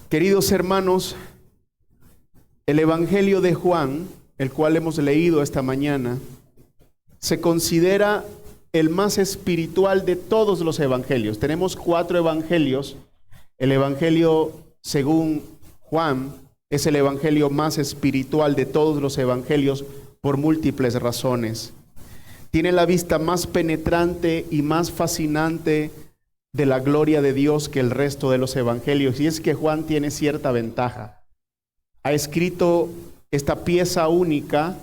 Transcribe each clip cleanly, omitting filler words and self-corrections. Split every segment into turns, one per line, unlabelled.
Queridos hermanos, el Evangelio de Juan, el cual hemos leído esta mañana, se considera el más espiritual de todos los evangelios. Tenemos 4 evangelios. El Evangelio según Juan es el evangelio más espiritual de todos los evangelios por múltiples razones. Tiene la vista más penetrante y más fascinante de la gloria de Dios que el resto de los evangelios. Y es que Juan tiene cierta ventaja. Ha escrito esta pieza única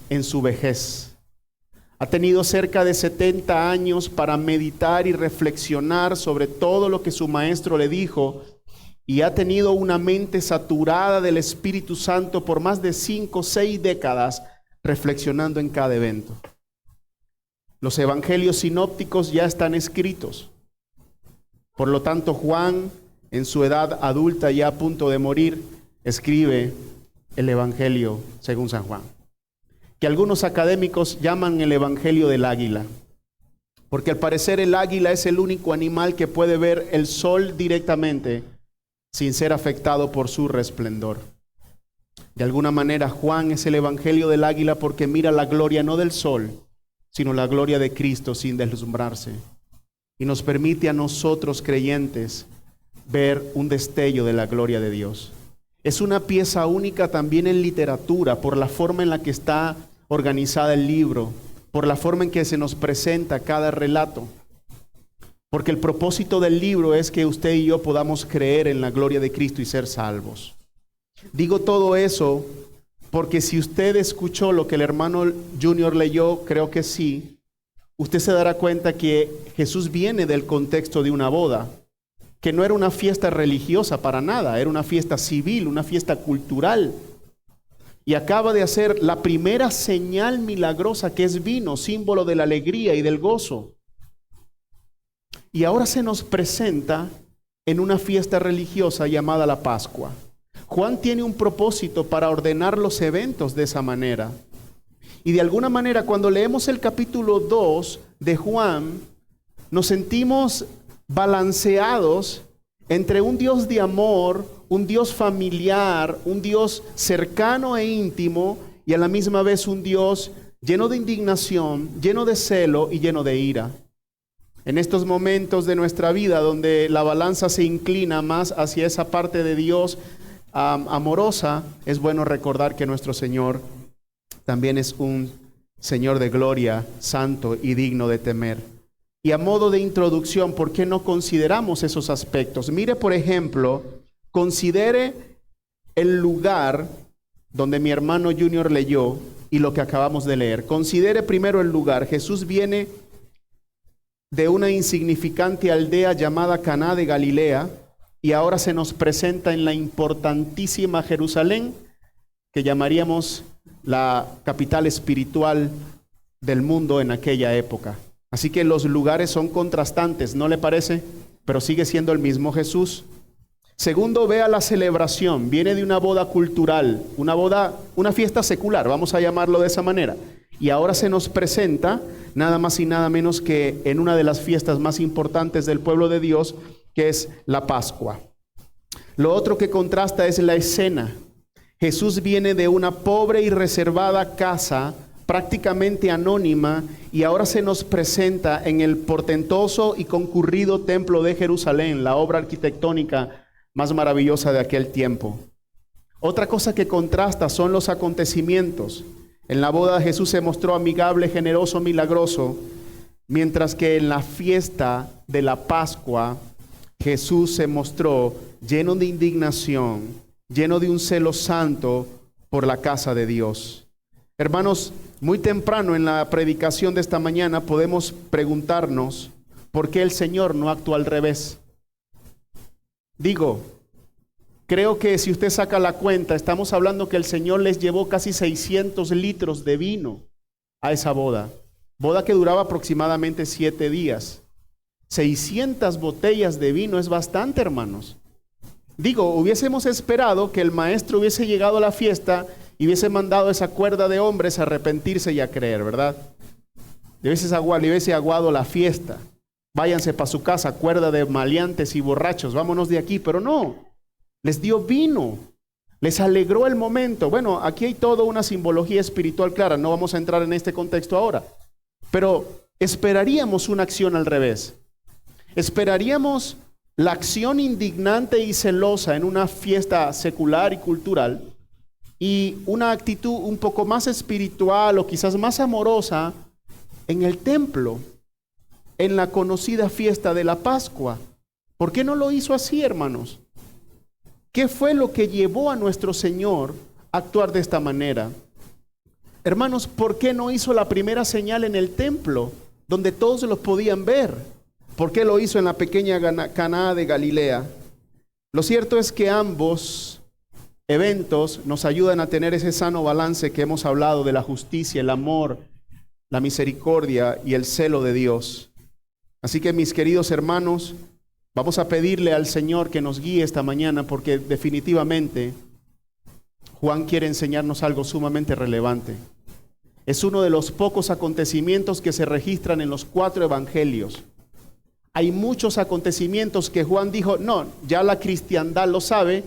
en su vejez. Ha tenido cerca de 70 años para meditar y reflexionar sobre todo lo que su maestro le dijo, y ha tenido una mente saturada del Espíritu Santo por más de 5 o 6 décadas reflexionando en cada evento. Los evangelios sinópticos ya están escritos. Por lo tanto, Juan, en su edad adulta ya a punto de morir, escribe el Evangelio según San Juan, que algunos académicos llaman el Evangelio del águila, porque al parecer el águila es el único animal que puede ver el sol directamente sin ser afectado por su resplendor. De alguna manera, Juan es el Evangelio del águila porque mira la gloria no del sol, sino la gloria de Cristo sin deslumbrarse. Y nos permite a nosotros creyentes ver un destello de la gloria de Dios. Es una pieza única también en literatura, por la forma en la que está organizada el libro, por la forma en que se nos presenta cada relato. Porque el propósito del libro es que usted y yo podamos creer en la gloria de Cristo y ser salvos. Digo todo eso porque si usted escuchó lo que el hermano Junior leyó, creo que sí, usted se dará cuenta que Jesús viene del contexto de una boda, que no era una fiesta religiosa para nada, era una fiesta civil, una fiesta cultural. Y acaba de hacer la primera señal milagrosa, que es vino, símbolo de la alegría y del gozo. Y ahora se nos presenta en una fiesta religiosa llamada la Pascua. Juan tiene un propósito para ordenar los eventos de esa manera. Y de alguna manera, cuando leemos el capítulo 2 de Juan, nos sentimos balanceados entre un Dios de amor, un Dios familiar, un Dios cercano e íntimo, y a la misma vez un Dios lleno de indignación, lleno de celo y lleno de ira. En estos momentos de nuestra vida donde la balanza se inclina más hacia esa parte de Dios amorosa, es bueno recordar que nuestro Señor también es un Señor de gloria, santo y digno de temer. Y a modo de introducción, ¿por qué no consideramos esos aspectos? Mire, por ejemplo, considere el lugar donde mi hermano Junior leyó y lo que acabamos de leer. Considere primero el lugar. Jesús viene de una insignificante aldea llamada Caná de Galilea y ahora se nos presenta en la importantísima Jerusalén, que llamaríamos la capital espiritual del mundo en aquella época. Así que los lugares son contrastantes, ¿no le parece? Pero sigue siendo el mismo Jesús. Segundo, vea la celebración. Viene de una boda cultural, una fiesta secular, vamos a llamarlo de esa manera. Y ahora se nos presenta nada más y nada menos que en una de las fiestas más importantes del pueblo de Dios, que es la Pascua. Lo otro que contrasta es la escena. Jesús viene de una pobre y reservada casa, prácticamente anónima, y ahora se nos presenta en el portentoso y concurrido templo de Jerusalén, la obra arquitectónica más maravillosa de aquel tiempo. Otra cosa que contrasta son los acontecimientos. En la boda Jesús se mostró amigable, generoso, milagroso, mientras que en la fiesta de la Pascua Jesús se mostró lleno de indignación, lleno de un celo santo por la casa de Dios. Hermanos, muy temprano en la predicación de esta mañana podemos preguntarnos por qué el Señor no actuó al revés. Digo, creo que si usted saca la cuenta, estamos hablando que el Señor les llevó casi 600 litros de vino a esa boda que duraba aproximadamente 7 días. 600 botellas de vino es bastante, hermanos. Digo, hubiésemos esperado que el maestro hubiese llegado a la fiesta y hubiese mandado esa cuerda de hombres a arrepentirse y a creer, ¿verdad? Le hubiese aguado la fiesta. Váyanse para su casa, cuerda de maleantes y borrachos, vámonos de aquí, pero no. les dio vino, les alegró el momento. Bueno, aquí hay toda una simbología espiritual clara, no vamos a entrar en este contexto ahora, pero esperaríamos una acción al revés. Esperaríamos la acción indignante y celosa en una fiesta secular y cultural y una actitud un poco más espiritual o quizás más amorosa en el templo, en la conocida fiesta de la Pascua. ¿Por qué no lo hizo así, hermanos? ¿Qué fue lo que llevó a nuestro Señor a actuar de esta manera? Hermanos, ¿por qué no hizo la primera señal en el templo, donde todos lo podían ver? ¿Por qué lo hizo en la pequeña Caná de Galilea? Lo cierto es que ambos eventos nos ayudan a tener ese sano balance que hemos hablado de la justicia, el amor, la misericordia y el celo de Dios. Así que, mis queridos hermanos, vamos a pedirle al Señor que nos guíe esta mañana, porque definitivamente Juan quiere enseñarnos algo sumamente relevante. Es uno de los pocos acontecimientos que se registran en los 4 evangelios. Hay muchos acontecimientos que Juan dijo, no, ya la cristiandad lo sabe,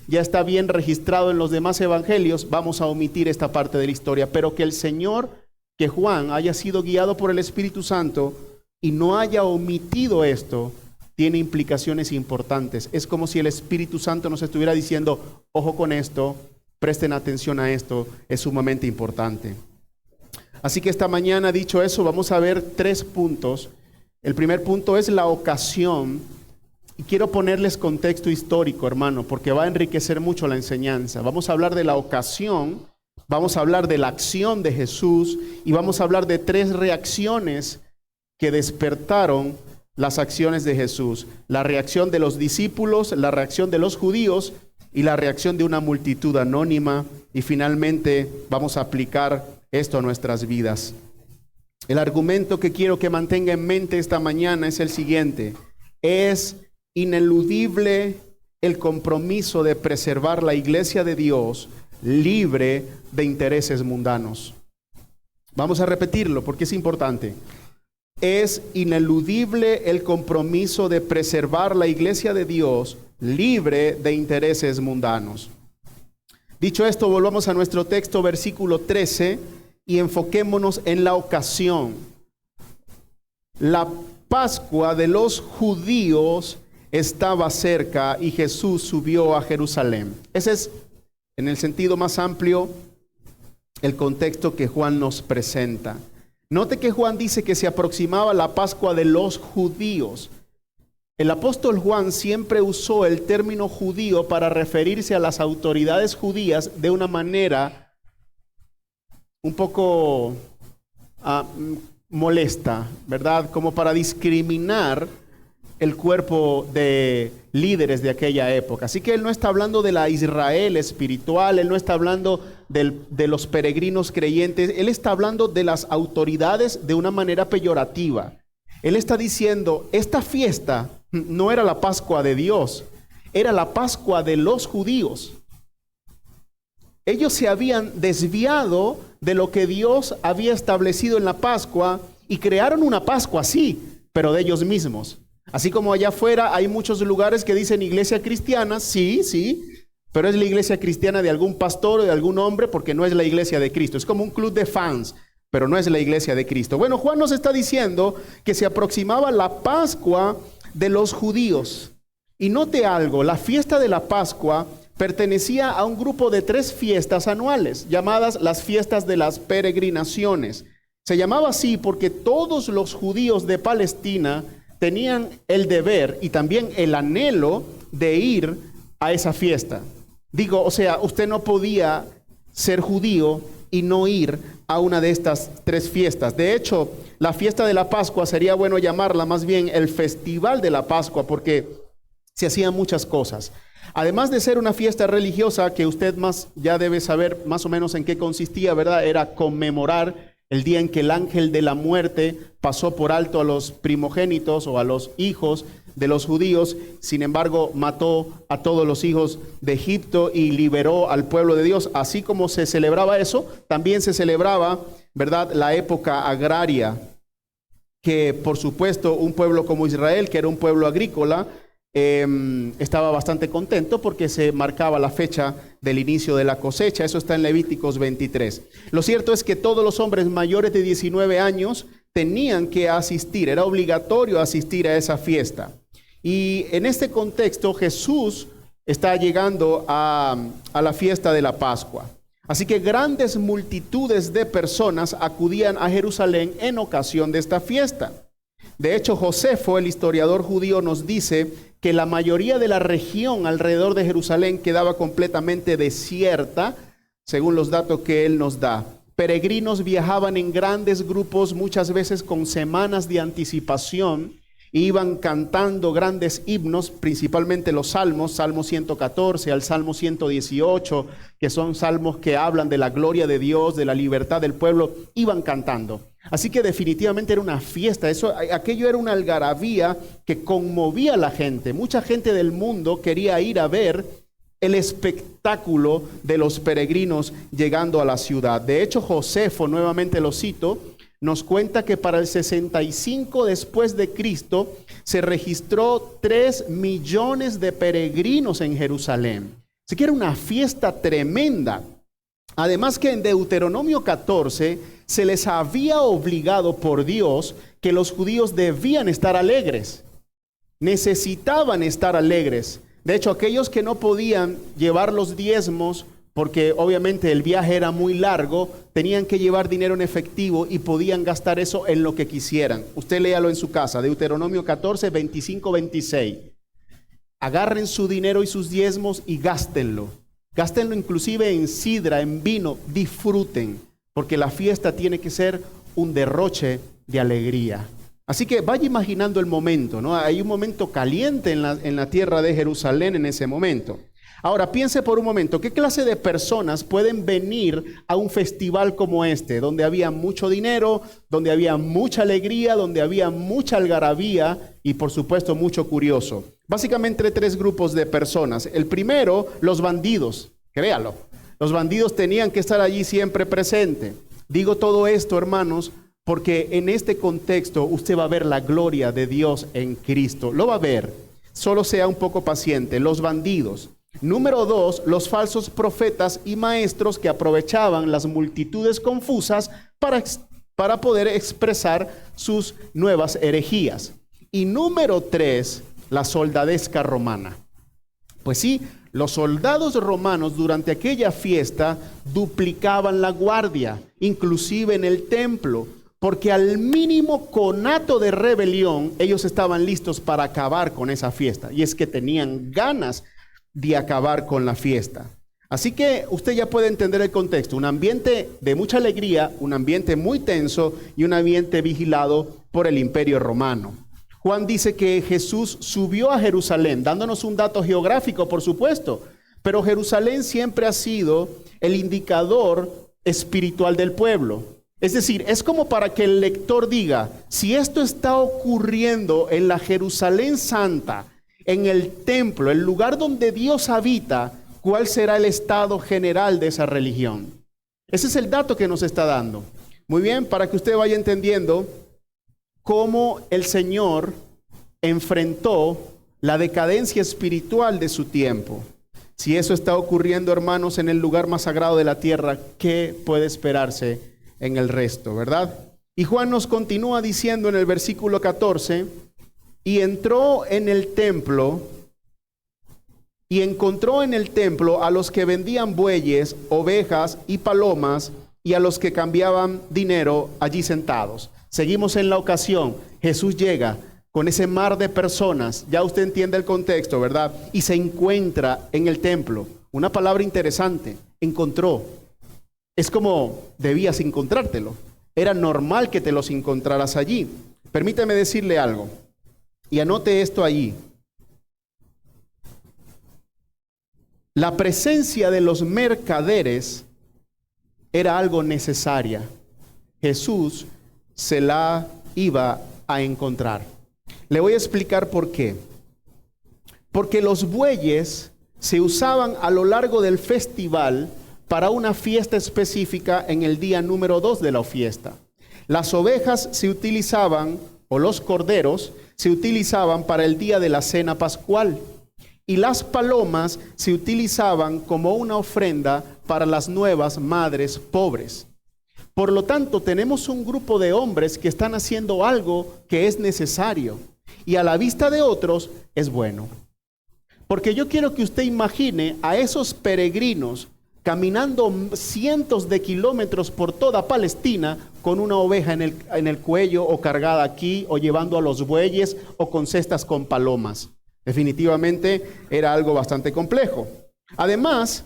ya está bien registrado en los demás evangelios, vamos a omitir esta parte de la historia. Pero que el Señor, que Juan haya sido guiado por el Espíritu Santo y no haya omitido esto, tiene implicaciones importantes. Es como si el Espíritu Santo nos estuviera diciendo, ojo con esto, presten atención a esto, es sumamente importante. Así que esta mañana, dicho eso, vamos a ver 3 puntos. El primer punto es la ocasión, y quiero ponerles contexto histórico, hermano, porque va a enriquecer mucho la enseñanza. Vamos a hablar de la ocasión, vamos a hablar de la acción de Jesús, y vamos a hablar de 3 reacciones que despertaron las acciones de Jesús. La reacción de los discípulos, la reacción de los judíos, y la reacción de una multitud anónima, y finalmente vamos a aplicar esto a nuestras vidas. El argumento que quiero que mantenga en mente esta mañana es el siguiente: es ineludible el compromiso de preservar la iglesia de Dios libre de intereses mundanos. Vamos a repetirlo porque es importante. Es ineludible el compromiso de preservar la iglesia de Dios libre de intereses mundanos. Dicho esto, volvamos a nuestro texto, versículo 13, y enfoquémonos en la ocasión. La Pascua de los judíos estaba cerca y Jesús subió a Jerusalén. Ese es, en el sentido más amplio, el contexto que Juan nos presenta. Note que Juan dice que se aproximaba la Pascua de los judíos. El apóstol Juan siempre usó el término judío para referirse a las autoridades judías de una manera un poco molesta, ¿verdad? Como para discriminar el cuerpo de líderes de aquella época. Así que él no está hablando de la Israel espiritual, él no está hablando de los peregrinos creyentes, él está hablando de las autoridades de una manera peyorativa. Él está diciendo, esta fiesta no era la Pascua de Dios, era la Pascua de los judíos. Ellos se habían desviado de lo que Dios había establecido en la Pascua y crearon una Pascua, sí, pero de ellos mismos. Así como allá afuera hay muchos lugares que dicen iglesia cristiana, sí, pero es la iglesia cristiana de algún pastor o de algún hombre, porque no es la iglesia de Cristo. Es como un club de fans, pero no es la iglesia de Cristo. Bueno, Juan nos está diciendo que se aproximaba la Pascua de los judíos. Y note algo, la fiesta de la Pascua pertenecía a un grupo de 3 fiestas anuales, llamadas las fiestas de las peregrinaciones. Se llamaba así porque todos los judíos de Palestina tenían el deber y también el anhelo de ir a esa fiesta. Digo, o sea, usted no podía ser judío y no ir a una de estas 3 fiestas. De hecho, la fiesta de la Pascua sería bueno llamarla más bien el Festival de la Pascua, porque se hacían muchas cosas. Además de ser una fiesta religiosa que usted ya debe saber más o menos en qué consistía, ¿verdad? Era conmemorar el día en que el ángel de la muerte pasó por alto a los primogénitos o a los hijos de los judíos. Sin embargo, mató a todos los hijos de Egipto y liberó al pueblo de Dios. Así como se celebraba eso, también se celebraba, ¿verdad?, la época agraria, que por supuesto un pueblo como Israel, que era un pueblo agrícola, estaba bastante contento porque se marcaba la fecha del inicio de la cosecha. Eso está en Levíticos 23. Lo cierto es que todos los hombres mayores de 19 años tenían que asistir, era obligatorio asistir a esa fiesta. Y en este contexto Jesús está llegando a la fiesta de la Pascua. Así que grandes multitudes de personas acudían a Jerusalén en ocasión de esta fiesta. De hecho, Josefo, el historiador judío, nos dice que la mayoría de la región alrededor de Jerusalén quedaba completamente desierta, según los datos que él nos da. Peregrinos viajaban en grandes grupos, muchas veces con semanas de anticipación, e iban cantando grandes himnos, principalmente los salmos, Salmo 114 al Salmo 118, que son salmos que hablan de la gloria de Dios, de la libertad del pueblo, iban cantando. Así que definitivamente era una fiesta, aquello era una algarabía que conmovía a la gente. Mucha gente del mundo quería ir a ver el espectáculo de los peregrinos llegando a la ciudad. De hecho, Josefo, nuevamente lo cito, nos cuenta que para el 65 después de Cristo se registró 3 millones de peregrinos en Jerusalén. Así que era una fiesta tremenda. Además que en Deuteronomio 14 se les había obligado por Dios que los judíos debían estar alegres. Necesitaban estar alegres. De hecho, aquellos que no podían llevar los diezmos, porque obviamente el viaje era muy largo, tenían que llevar dinero en efectivo y podían gastar eso en lo que quisieran. Usted léalo en su casa, Deuteronomio 14, 25, 26. Agarren su dinero y sus diezmos y gástenlo. Gástenlo inclusive en sidra, en vino, disfruten, porque la fiesta tiene que ser un derroche de alegría. Así que vaya imaginando el momento, ¿no? Hay un momento caliente en la tierra de Jerusalén en ese momento. Ahora piense por un momento, ¿qué clase de personas pueden venir a un festival como este, donde había mucho dinero, donde había mucha alegría, donde había mucha algarabía y por supuesto mucho curioso? Básicamente 3 grupos de personas. El primero, los bandidos, créalo. Los bandidos tenían que estar allí siempre presentes. Digo todo esto, hermanos, porque en este contexto usted va a ver la gloria de Dios en Cristo. Lo va a ver, solo sea un poco paciente. Los bandidos. Número 2, los falsos profetas y maestros que aprovechaban las multitudes confusas para poder expresar sus nuevas herejías. Y número 3, la soldadesca romana. Pues sí, los soldados romanos durante aquella fiesta duplicaban la guardia, inclusive en el templo, porque al mínimo conato de rebelión ellos estaban listos para acabar con esa fiesta. Y es que tenían ganas de acabar con la fiesta. Así que usted ya puede entender el contexto. Un ambiente de mucha alegría, un ambiente muy tenso y un ambiente vigilado por el Imperio Romano. Juan dice que Jesús subió a Jerusalén, dándonos un dato geográfico, por supuesto, pero Jerusalén siempre ha sido el indicador espiritual del pueblo. Es decir, es como para que el lector diga, si esto está ocurriendo en la Jerusalén Santa, en el templo, el lugar donde Dios habita, ¿cuál será el estado general de esa religión? Ese es el dato que nos está dando. Muy bien, para que usted vaya entendiendo cómo el Señor enfrentó la decadencia espiritual de su tiempo. Si eso está ocurriendo, hermanos, en el lugar más sagrado de la tierra, ¿qué puede esperarse en el resto, verdad? Y Juan nos continúa diciendo en el versículo 14, y entró en el templo y encontró en el templo a los que vendían bueyes, ovejas y palomas y a los que cambiaban dinero allí sentados. Seguimos en la ocasión. Jesús llega con ese mar de personas. Ya usted entiende el contexto, ¿verdad? Y se encuentra en el templo. Una palabra interesante, encontró. Es como debías encontrártelo. Era normal que te los encontraras allí. Permítame decirle algo. Y anote esto allí. La presencia de los mercaderes era algo necesaria. Jesús se la iba a encontrar. Le voy a explicar por qué. Porque los bueyes se usaban a lo largo del festival para una fiesta específica en el día número 2 de la fiesta. Las ovejas se utilizaban, o los corderos, se utilizaban para el día de la cena pascual y las palomas se utilizaban como una ofrenda para las nuevas madres pobres. Por lo tanto, tenemos un grupo de hombres que están haciendo algo que es necesario y a la vista de otros es bueno. Porque yo quiero que usted imagine a esos peregrinos caminando cientos de kilómetros por toda Palestina con una oveja en el cuello o cargada aquí o llevando a los bueyes o con cestas con palomas. Definitivamente era algo bastante complejo. Además,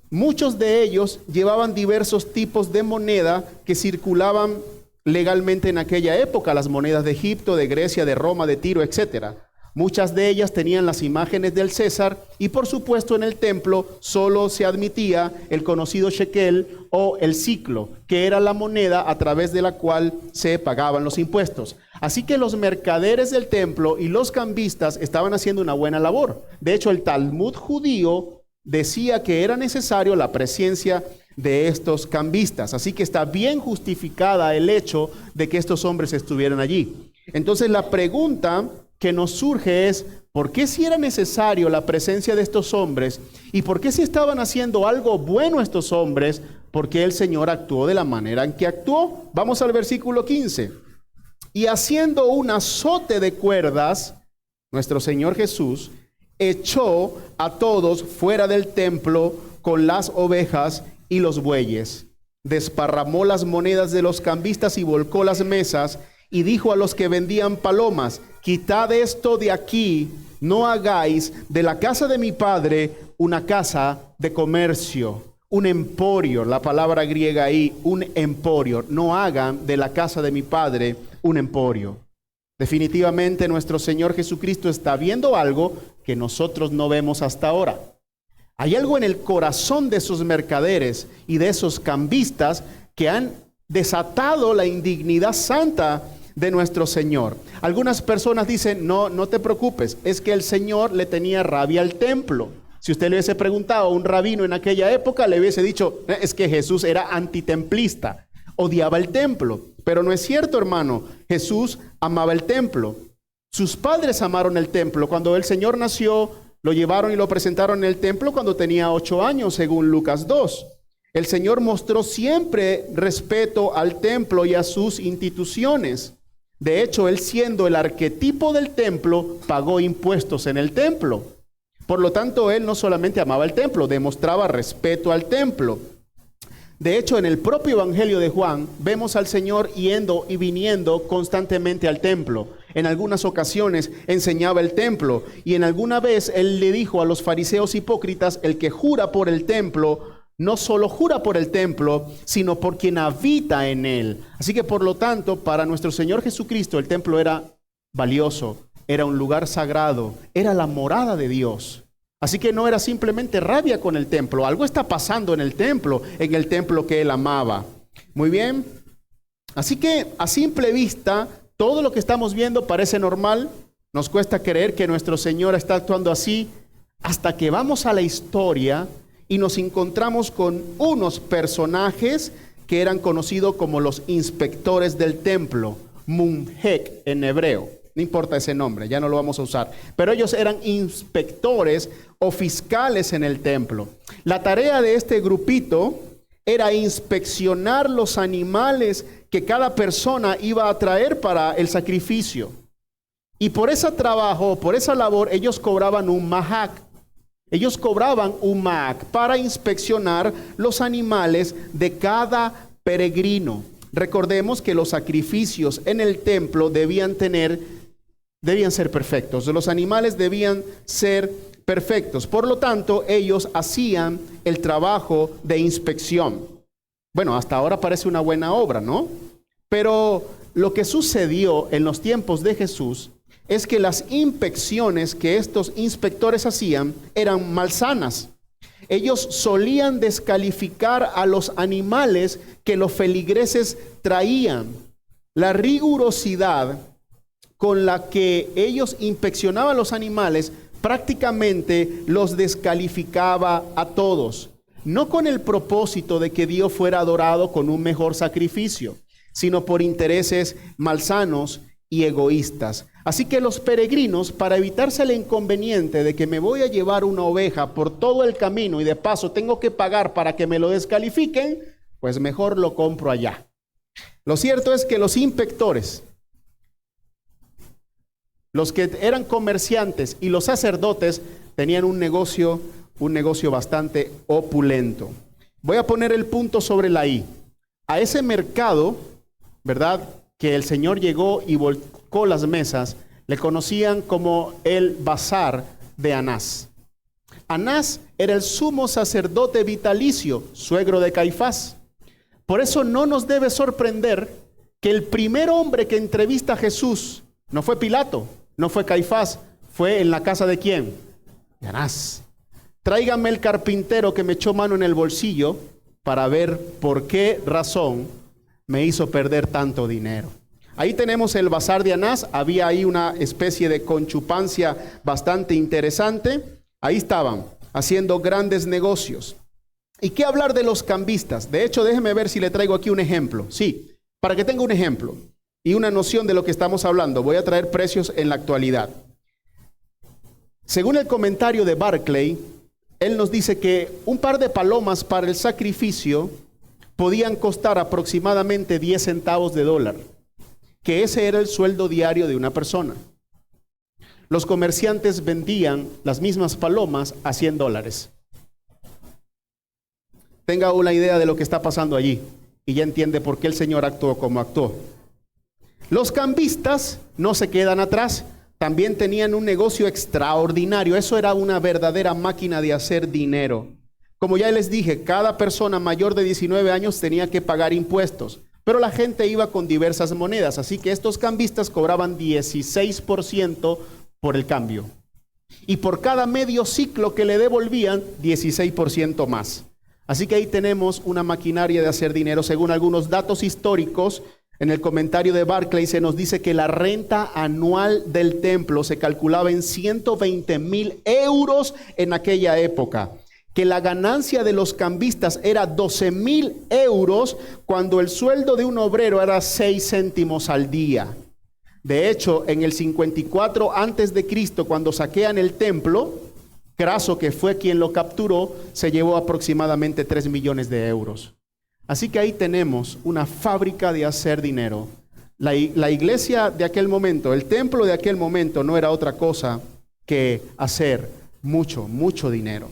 muchos de ellos llevaban diversos tipos de moneda que circulaban legalmente en aquella época, las monedas de Egipto, de Grecia, de Roma, de Tiro, etc. Muchas de ellas tenían las imágenes del César y por supuesto en el templo solo se admitía el conocido shekel o el siclo, que era la moneda a través de la cual se pagaban los impuestos. Así que los mercaderes del templo y los cambistas estaban haciendo una buena labor. De hecho, el Talmud judío decía que era necesario la presencia de estos cambistas. Así que está bien justificada el hecho de que estos hombres estuvieran allí. Entonces la pregunta que nos surge es, ¿por qué si era necesario la presencia de estos hombres? ¿Y por qué si estaban haciendo algo bueno estos hombres? ¿Por qué el Señor actuó de la manera en que actuó? Vamos al versículo 15. Y haciendo un azote de cuerdas, nuestro Señor Jesús echó a todos fuera del templo con las ovejas y los bueyes. Desparramó las monedas de los cambistas y volcó las mesas y dijo a los que vendían palomas, quitad esto de aquí, no hagáis de la casa de mi padre una casa de comercio, un emporio, la palabra griega ahí, un emporio. No hagan de la casa de mi padre un emporio. Definitivamente nuestro Señor Jesucristo está viendo algo que nosotros no vemos hasta ahora. Hay algo en el corazón de esos mercaderes y de esos cambistas que han desatado la indignidad santa de nuestro Señor. Algunas personas dicen, no te preocupes, es que el Señor le tenía rabia al templo. Si usted le hubiese preguntado a un rabino en aquella época, le hubiese dicho, es que Jesús era antitemplista, odiaba el templo. Pero no es cierto, hermano, Jesús amaba el templo. Sus padres amaron el templo. Cuando el Señor nació, lo llevaron y lo presentaron en el templo cuando tenía 8 años, según Lucas 2. El Señor mostró siempre respeto al templo y a sus instituciones. De hecho, Él siendo el arquetipo del templo, pagó impuestos en el templo. Por lo tanto, Él no solamente amaba el templo, demostraba respeto al templo. De hecho, en el propio Evangelio de Juan, vemos al Señor yendo y viniendo constantemente al templo. En algunas ocasiones enseñaba el templo y en alguna vez Él le dijo a los fariseos hipócritas, el que jura por el templo, no solo jura por el templo, sino por quien habita en él. Así que por lo tanto, para nuestro Señor Jesucristo, el templo era valioso, era un lugar sagrado, era la morada de Dios. Así que no era simplemente rabia con el templo, algo está pasando en el templo que él amaba. Muy bien, así que a simple vista, todo lo que estamos viendo parece normal. Nos cuesta creer que nuestro Señor está actuando así hasta que vamos a la historia y nos encontramos con unos personajes que eran conocidos como los inspectores del templo, Munhek en hebreo. No importa ese nombre, ya no lo vamos a usar. Pero ellos eran inspectores o fiscales en el templo. La tarea de este grupito era inspeccionar los animales que cada persona iba a traer para el sacrificio. Y por ese trabajo, por esa labor, ellos cobraban un mahak. Ellos cobraban un mahak para inspeccionar los animales de cada peregrino. Recordemos que los sacrificios en el templo debían ser perfectos. Los animales debían ser perfectos. Por lo tanto, ellos hacían el trabajo de inspección. Bueno, hasta ahora parece una buena obra, ¿no? Pero lo que sucedió en los tiempos de Jesús es que las inspecciones que estos inspectores hacían eran malsanas. Ellos solían descalificar a los animales que los feligreses traían. La rigurosidad con la que ellos inspeccionaban los animales prácticamente los descalificaba a todos. No con el propósito de que Dios fuera adorado con un mejor sacrificio, sino por intereses malsanos y egoístas. Así que los peregrinos, para evitarse el inconveniente de que me voy a llevar una oveja por todo el camino y de paso tengo que pagar para que me lo descalifiquen, pues mejor lo compro allá. Lo cierto es que los inspectores, los que eran comerciantes y los sacerdotes tenían un negocio bastante opulento. Voy a poner el punto sobre la I. A ese mercado, ¿verdad?, que el Señor llegó y volcó las mesas, le conocían como el bazar de Anás. Anás era el sumo sacerdote vitalicio, suegro de Caifás. Por eso no nos debe sorprender que el primer hombre que entrevista a Jesús no fue Pilato, no fue Caifás, fue en la casa ¿de quién? De Anás. Tráigame el carpintero que me echó mano en el bolsillo para ver por qué razón me hizo perder tanto dinero. Ahí tenemos el bazar de Anás. Había ahí una especie de conchupancia bastante interesante. Ahí estaban haciendo grandes negocios. ¿Y qué hablar de los cambistas? De hecho, déjeme ver si le traigo aquí un ejemplo. Sí, para que tenga un ejemplo y una noción de lo que estamos hablando, voy a traer precios en la actualidad. Según el comentario de Barclay, él nos dice que un par de palomas para el sacrificio podían costar aproximadamente 10 centavos de dólar, que ese era el sueldo diario de una persona. Los comerciantes vendían las mismas palomas a 100 dólares. Tenga una idea de lo que está pasando allí y ya entiende por qué el Señor actuó como actuó. Los cambistas no se quedan atrás, también tenían un negocio extraordinario. Eso era una verdadera máquina de hacer dinero. Como ya les dije, cada persona mayor de 19 años tenía que pagar impuestos, pero la gente iba con diversas monedas, así que estos cambistas cobraban 16% por el cambio. Y por cada medio ciclo que le devolvían, 16% más. Así que ahí tenemos una maquinaria de hacer dinero. Según algunos datos históricos, en el comentario de Barclay se nos dice que la renta anual del templo se calculaba en 120,000 euros en aquella época, que la ganancia de los cambistas era 12,000 euros cuando el sueldo de un obrero era 6 céntimos al día. De hecho, en el 54 antes de Cristo, cuando saquean el templo, Craso, que fue quien lo capturó, se llevó aproximadamente 3 millones de euros. Así que ahí tenemos una fábrica de hacer dinero. La iglesia de aquel momento, el templo de aquel momento no era otra cosa que hacer mucho, mucho dinero.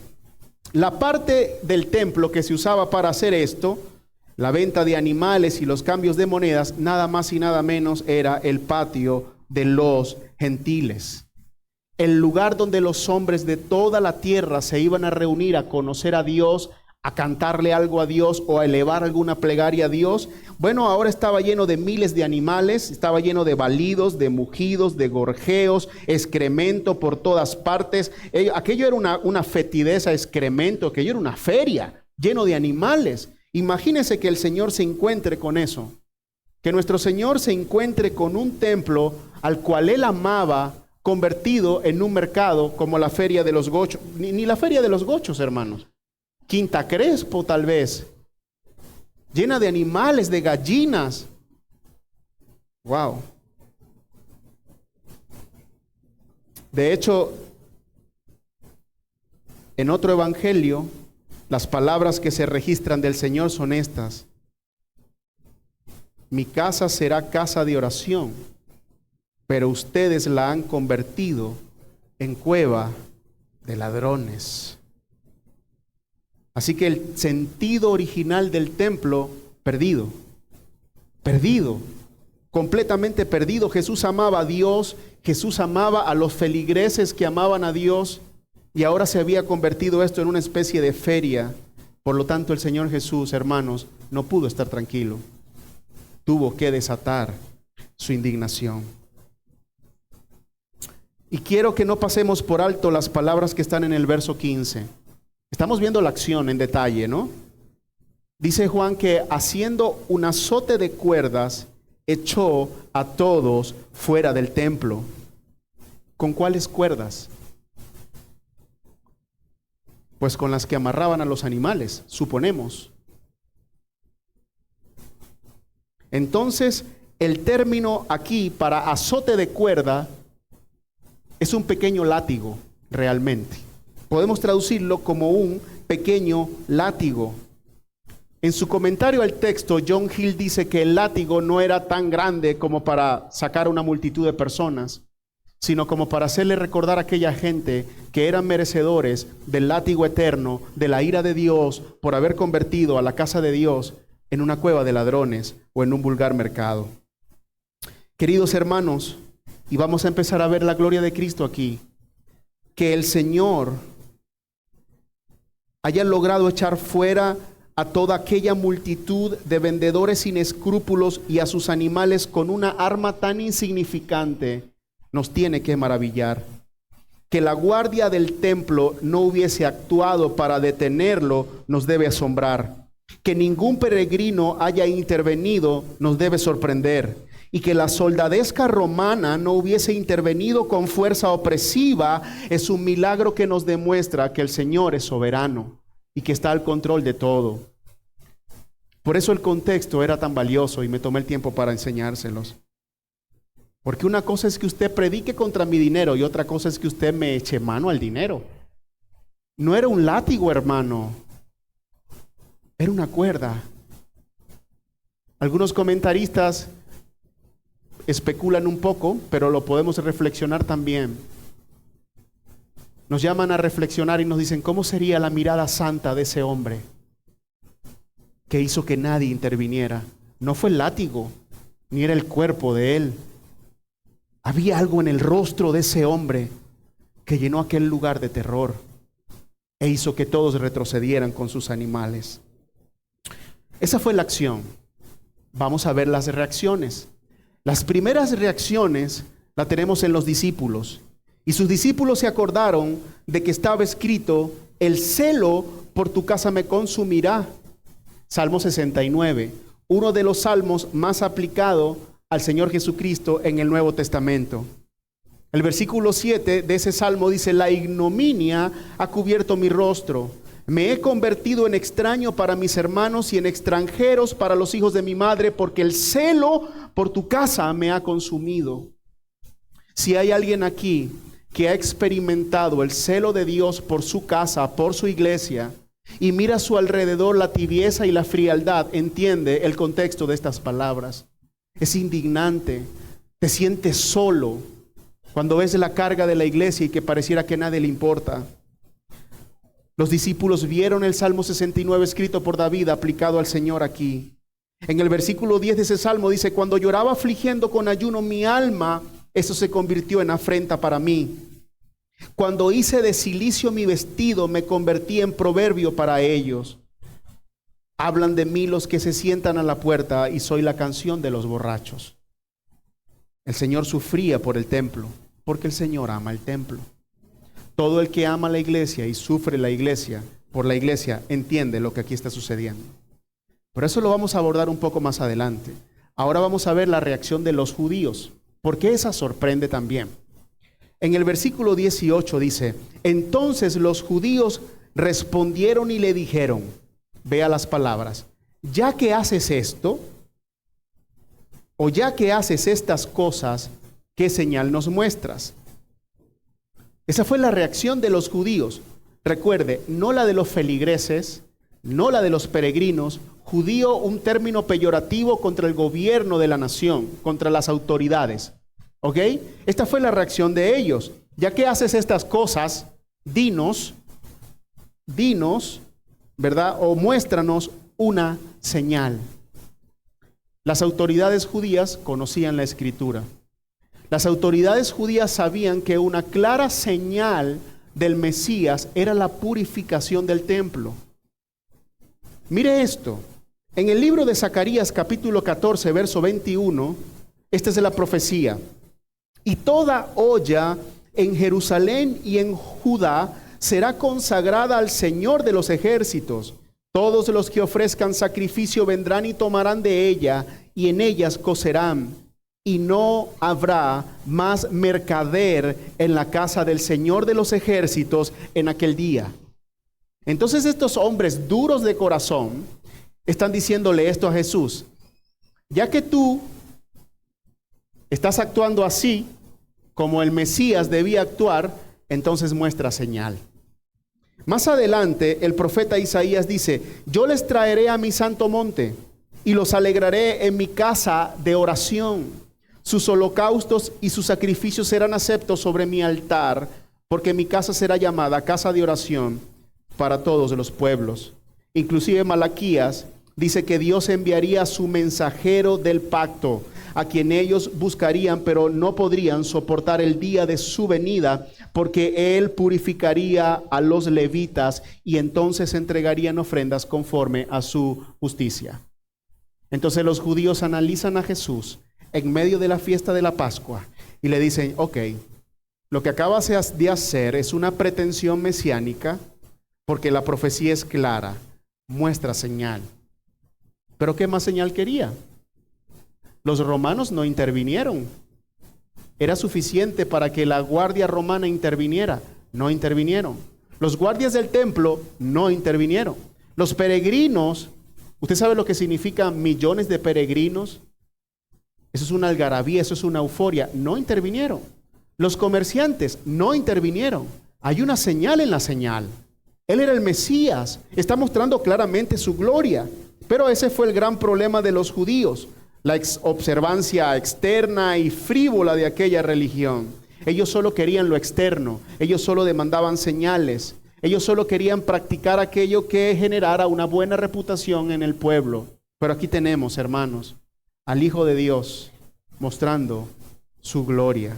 La parte del templo que se usaba para hacer esto, la venta de animales y los cambios de monedas, nada más y nada menos era el patio de los gentiles. El lugar donde los hombres de toda la tierra se iban a reunir a conocer a Dios, a cantarle algo a Dios o a elevar alguna plegaria a Dios. Bueno, ahora estaba lleno de miles de animales, estaba lleno de balidos, de mugidos, de gorjeos, excremento por todas partes. Aquello era una fetidez a excremento, aquello era una feria lleno de animales. Imagínense que el Señor se encuentre con eso, que nuestro Señor se encuentre con un templo al cual Él amaba, convertido en un mercado como la feria de los gochos, ni la feria de los gochos, hermanos. Quinta Crespo tal vez, llena de animales, de gallinas. Wow. De hecho, en otro evangelio, las palabras que se registran del Señor son estas: mi casa será casa de oración, pero ustedes la han convertido en cueva de ladrones. Así que el sentido original del templo, perdido, completamente perdido. Jesús amaba a Dios, Jesús amaba a los feligreses que amaban a Dios, y ahora se había convertido esto en una especie de feria. Por lo tanto, el Señor Jesús, hermanos, no pudo estar tranquilo. Tuvo que desatar su indignación. Y quiero que no pasemos por alto las palabras que están en el verso 15. Estamos viendo la acción en detalle, ¿no? Dice Juan que haciendo un azote de cuerdas, echó a todos fuera del templo. ¿Con cuáles cuerdas? Pues con las que amarraban a los animales, suponemos. Entonces, el término aquí para azote de cuerda es un pequeño látigo realmente. Podemos traducirlo como un pequeño látigo. En su comentario al texto, John Hill dice que el látigo no era tan grande como para sacar a una multitud de personas, sino como para hacerle recordar a aquella gente que eran merecedores del látigo eterno, de la ira de Dios, por haber convertido a la casa de Dios en una cueva de ladrones o en un vulgar mercado. Queridos hermanos, y vamos a empezar a ver la gloria de Cristo aquí, que el Señor haya logrado echar fuera a toda aquella multitud de vendedores sin escrúpulos y a sus animales con una arma tan insignificante, nos tiene que maravillar. Que la guardia del templo no hubiese actuado para detenerlo nos debe asombrar. Que ningún peregrino haya intervenido nos debe sorprender. Y que la soldadesca romana no hubiese intervenido con fuerza opresiva es un milagro que nos demuestra que el Señor es soberano y que está al control de todo. Por eso el contexto era tan valioso y me tomé el tiempo para enseñárselos. Porque una cosa es que usted predique contra mi dinero y otra cosa es que usted me eche mano al dinero. No era un látigo, hermano. Era una cuerda. Algunos comentaristas especulan un poco, pero lo podemos reflexionar también. Nos llaman a reflexionar y nos dicen, ¿cómo sería la mirada santa de ese hombre que hizo que nadie interviniera? No fue el látigo, ni era el cuerpo de él. Había algo en el rostro de ese hombre que llenó aquel lugar de terror e hizo que todos retrocedieran con sus animales. Esa fue la acción. Vamos a ver las reacciones. Las primeras reacciones las tenemos en los discípulos. Y sus discípulos se acordaron de que estaba escrito, el celo por tu casa me consumirá. Salmo 69, uno de los salmos más aplicado al Señor Jesucristo en el Nuevo Testamento. El versículo 7 de ese salmo dice, la ignominia ha cubierto mi rostro. Me he convertido en extraño para mis hermanos y en extranjeros para los hijos de mi madre, porque el celo por tu casa me ha consumido. Si hay alguien aquí que ha experimentado el celo de Dios por su casa, por su iglesia, y mira a su alrededor la tibieza y la frialdad, entiende el contexto de estas palabras. Es indignante, te sientes solo cuando ves la carga de la iglesia y que pareciera que a nadie le importa. Los discípulos vieron el Salmo 69 escrito por David aplicado al Señor aquí. En el versículo 10 de ese salmo dice, cuando lloraba afligiendo con ayuno mi alma, eso se convirtió en afrenta para mí. Cuando hice de cilicio mi vestido, me convertí en proverbio para ellos. Hablan de mí los que se sientan a la puerta y soy la canción de los borrachos. El Señor sufría por el templo, porque el Señor ama el templo. Todo el que ama la iglesia y sufre la iglesia, por la iglesia, entiende lo que aquí está sucediendo. Por eso lo vamos a abordar un poco más adelante. Ahora vamos a ver la reacción de los judíos, porque esa sorprende también. En el versículo 18 dice, entonces los judíos respondieron y le dijeron, vea las palabras, ya que haces esto, o ya que haces estas cosas, ¿qué señal nos muestras? Esa fue la reacción de los judíos. Recuerde, no la de los feligreses, no la de los peregrinos. Judío, un término peyorativo contra el gobierno de la nación, contra las autoridades. ¿Ok? Esta fue la reacción de ellos. Ya que haces estas cosas, dinos, ¿verdad? O muéstranos una señal. Las autoridades judías conocían la Escritura. Las autoridades judías sabían que una clara señal del Mesías era la purificación del templo. Mire esto, en el libro de Zacarías capítulo 14, verso 21, esta es la profecía. Y toda olla en Jerusalén y en Judá será consagrada al Señor de los ejércitos. Todos los que ofrezcan sacrificio vendrán y tomarán de ella, y en ellas cocerán. Y no habrá más mercader en la casa del Señor de los ejércitos en aquel día. Entonces estos hombres duros de corazón están diciéndole esto a Jesús. Ya que tú estás actuando así, como el Mesías debía actuar, entonces muestra señal. Más adelante, el profeta Isaías dice: yo les traeré a mi santo monte y los alegraré en mi casa de oración. Sus holocaustos y sus sacrificios serán aceptos sobre mi altar, porque mi casa será llamada casa de oración para todos los pueblos. Inclusive Malaquías dice que Dios enviaría a su mensajero del pacto, a quien ellos buscarían, pero no podrían soportar el día de su venida, porque él purificaría a los levitas y entonces entregarían ofrendas conforme a su justicia. Entonces los judíos analizan a Jesús en medio de la fiesta de la Pascua y le dicen: ok, lo que acabas de hacer es una pretensión mesiánica, porque la profecía es clara, muestra señal. ¿Pero qué más señal quería? Los romanos no intervinieron. Era suficiente para que la guardia romana interviniera. No intervinieron. Los guardias del templo no intervinieron. Los peregrinos, ¿usted sabe lo que significa millones de peregrinos? Eso es una algarabía, eso es una euforia. No intervinieron. Los comerciantes no intervinieron. Hay una señal en la señal. Él era el Mesías. Está mostrando claramente su gloria. Pero ese fue el gran problema de los judíos. La observancia externa y frívola de aquella religión. Ellos solo querían lo externo, ellos solo demandaban señales, ellos solo querían practicar aquello que generara una buena reputación en el pueblo. Pero aquí tenemos, hermanos, al Hijo de Dios mostrando su gloria.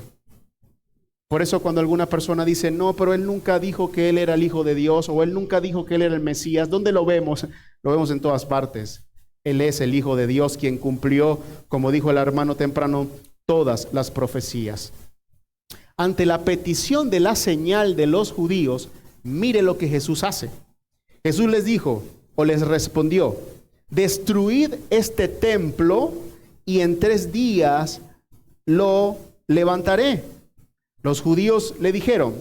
Por eso cuando alguna persona dice: no, pero él nunca dijo que él era el Hijo de Dios, o él nunca dijo que él era el Mesías, ¿dónde lo vemos? Lo vemos en todas partes. Él es el Hijo de Dios, quien cumplió, como dijo el hermano temprano, todas las profecías. Ante la petición de la señal de los judíos, mire lo que Jesús hace. Jesús les dijo, o les respondió: destruid este templo y en 3 días lo levantaré. Los judíos le dijeron: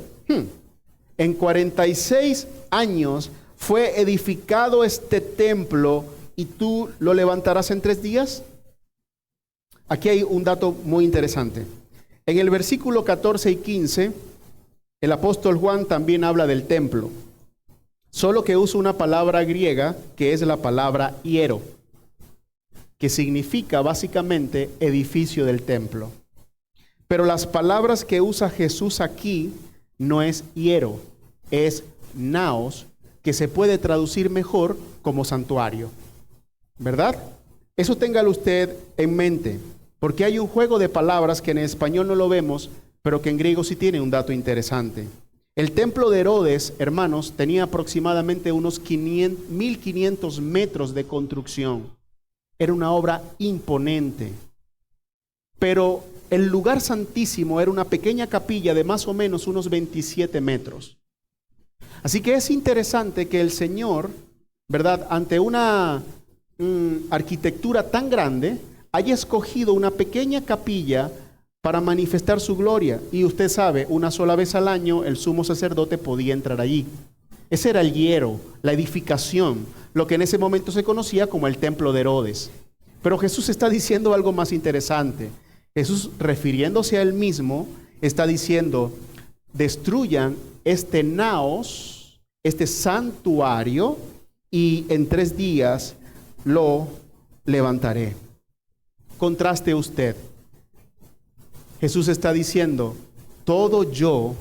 en 46 años fue edificado este templo, ¿y tú lo levantarás en 3 días? Aquí hay un dato muy interesante. En el versículo 14 y 15, el apóstol Juan también habla del templo, solo que usa una palabra griega que es la palabra hiero, que significa básicamente edificio del templo. Pero las palabras que usa Jesús aquí no es hiero, es naos, que se puede traducir mejor como santuario. ¿Verdad? Eso téngalo usted en mente, porque hay un juego de palabras que en español no lo vemos, pero que en griego sí tiene un dato interesante. El templo de Herodes, hermanos, tenía aproximadamente unos 1500 metros de construcción. Era una obra imponente. Pero el lugar santísimo era una pequeña capilla de más o menos unos 27 metros. Así que es interesante que el Señor, ¿verdad?, ante una arquitectura tan grande, haya escogido una pequeña capilla para manifestar su gloria. Y usted sabe, una sola vez al año el sumo sacerdote podía entrar allí. Ese era el hiero, la edificación, lo que en ese momento se conocía como el templo de Herodes. Pero Jesús está diciendo algo más interesante. Jesús, refiriéndose a él mismo, está diciendo: destruyan este naos, este santuario, y en 3 días lo levantaré. Contraste usted. Jesús está diciendo: todo yo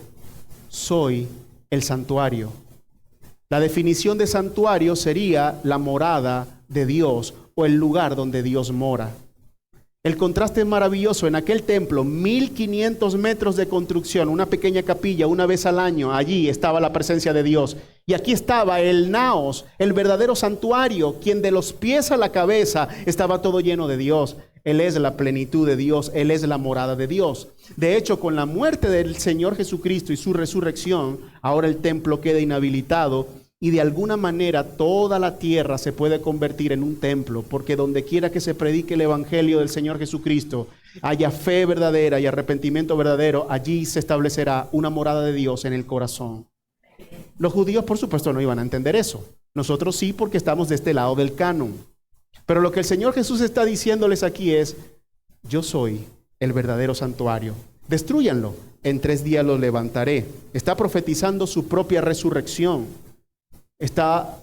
soy el santuario. La definición de santuario sería la morada de Dios o el lugar donde Dios mora. El contraste es maravilloso. En aquel templo, 1500 metros de construcción, una pequeña capilla, una vez al año, allí estaba la presencia de Dios. Y aquí estaba el naos, el verdadero santuario, quien de los pies a la cabeza estaba todo lleno de Dios. Él es la plenitud de Dios, Él es la morada de Dios. De hecho, con la muerte del Señor Jesucristo y su resurrección, ahora el templo queda inhabilitado. Y de alguna manera toda la tierra se puede convertir en un templo, porque donde quiera que se predique el evangelio del Señor Jesucristo, haya fe verdadera y arrepentimiento verdadero, allí se establecerá una morada de Dios en el corazón. Los judíos, por supuesto, no iban a entender eso. Nosotros sí, porque estamos de este lado del canon. Pero lo que el Señor Jesús está diciéndoles aquí es: yo soy el verdadero santuario. Destrúyanlo, en 3 días lo levantaré. Está profetizando su propia resurrección. Está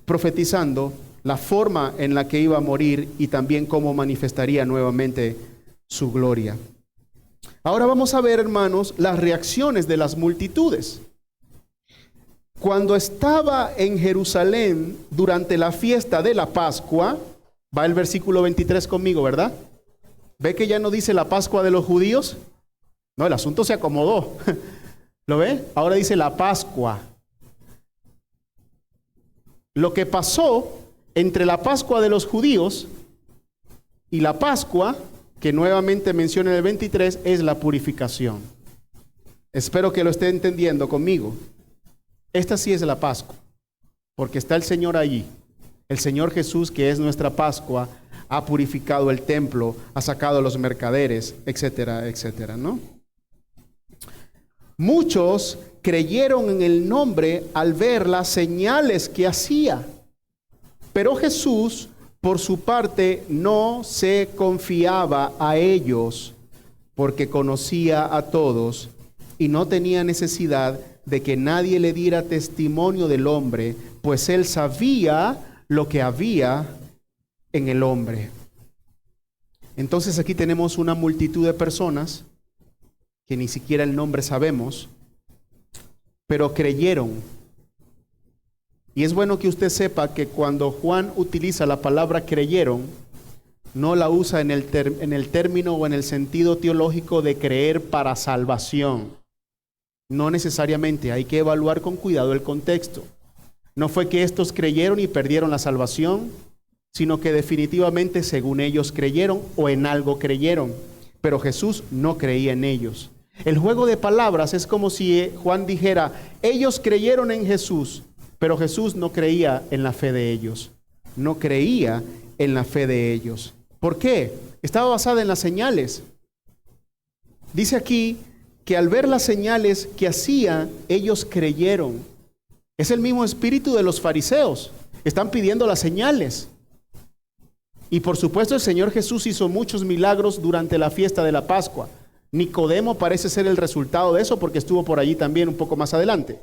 profetizando la forma en la que iba a morir y también cómo manifestaría nuevamente su gloria. Ahora vamos a ver, hermanos, las reacciones de las multitudes. Cuando estaba en Jerusalén durante la fiesta de la Pascua, va el versículo 23 conmigo, ¿verdad? ¿Ve que ya no dice la Pascua de los judíos? No, el asunto se acomodó. ¿Lo ve? Ahora dice la Pascua. Lo que pasó entre la Pascua de los judíos y la Pascua, que nuevamente menciona en el 23, es la purificación. Espero que lo esté entendiendo conmigo. Esta sí es la Pascua, porque está el Señor allí. El Señor Jesús, que es nuestra Pascua, ha purificado el templo, ha sacado a los mercaderes, etcétera, etcétera, ¿no? Muchos creyeron en el nombre al ver las señales que hacía. Pero Jesús, por su parte, no se confiaba a ellos, porque conocía a todos y no tenía necesidad de que nadie le diera testimonio del hombre, pues él sabía lo que había en el hombre. Entonces aquí tenemos una multitud de personas que ni siquiera el nombre sabemos, pero creyeron. Y es bueno que usted sepa que cuando Juan utiliza la palabra creyeron, no la usa en el término o en el sentido teológico de creer para salvación. No necesariamente, hay que evaluar con cuidado el contexto. No fue que estos creyeron y perdieron la salvación, sino que definitivamente según ellos creyeron o en algo creyeron, pero Jesús no creía en ellos. El juego de palabras es como si Juan dijera, ellos creyeron en Jesús, pero Jesús no creía en la fe de ellos. No creía en la fe de ellos. ¿Por qué? Estaba basada en las señales. Dice aquí que al ver las señales que hacía, ellos creyeron. Es el mismo espíritu de los fariseos. Están pidiendo las señales. Y por supuesto el Señor Jesús hizo muchos milagros durante la fiesta de la Pascua. Nicodemo parece ser el resultado de eso porque estuvo por allí también un poco más adelante.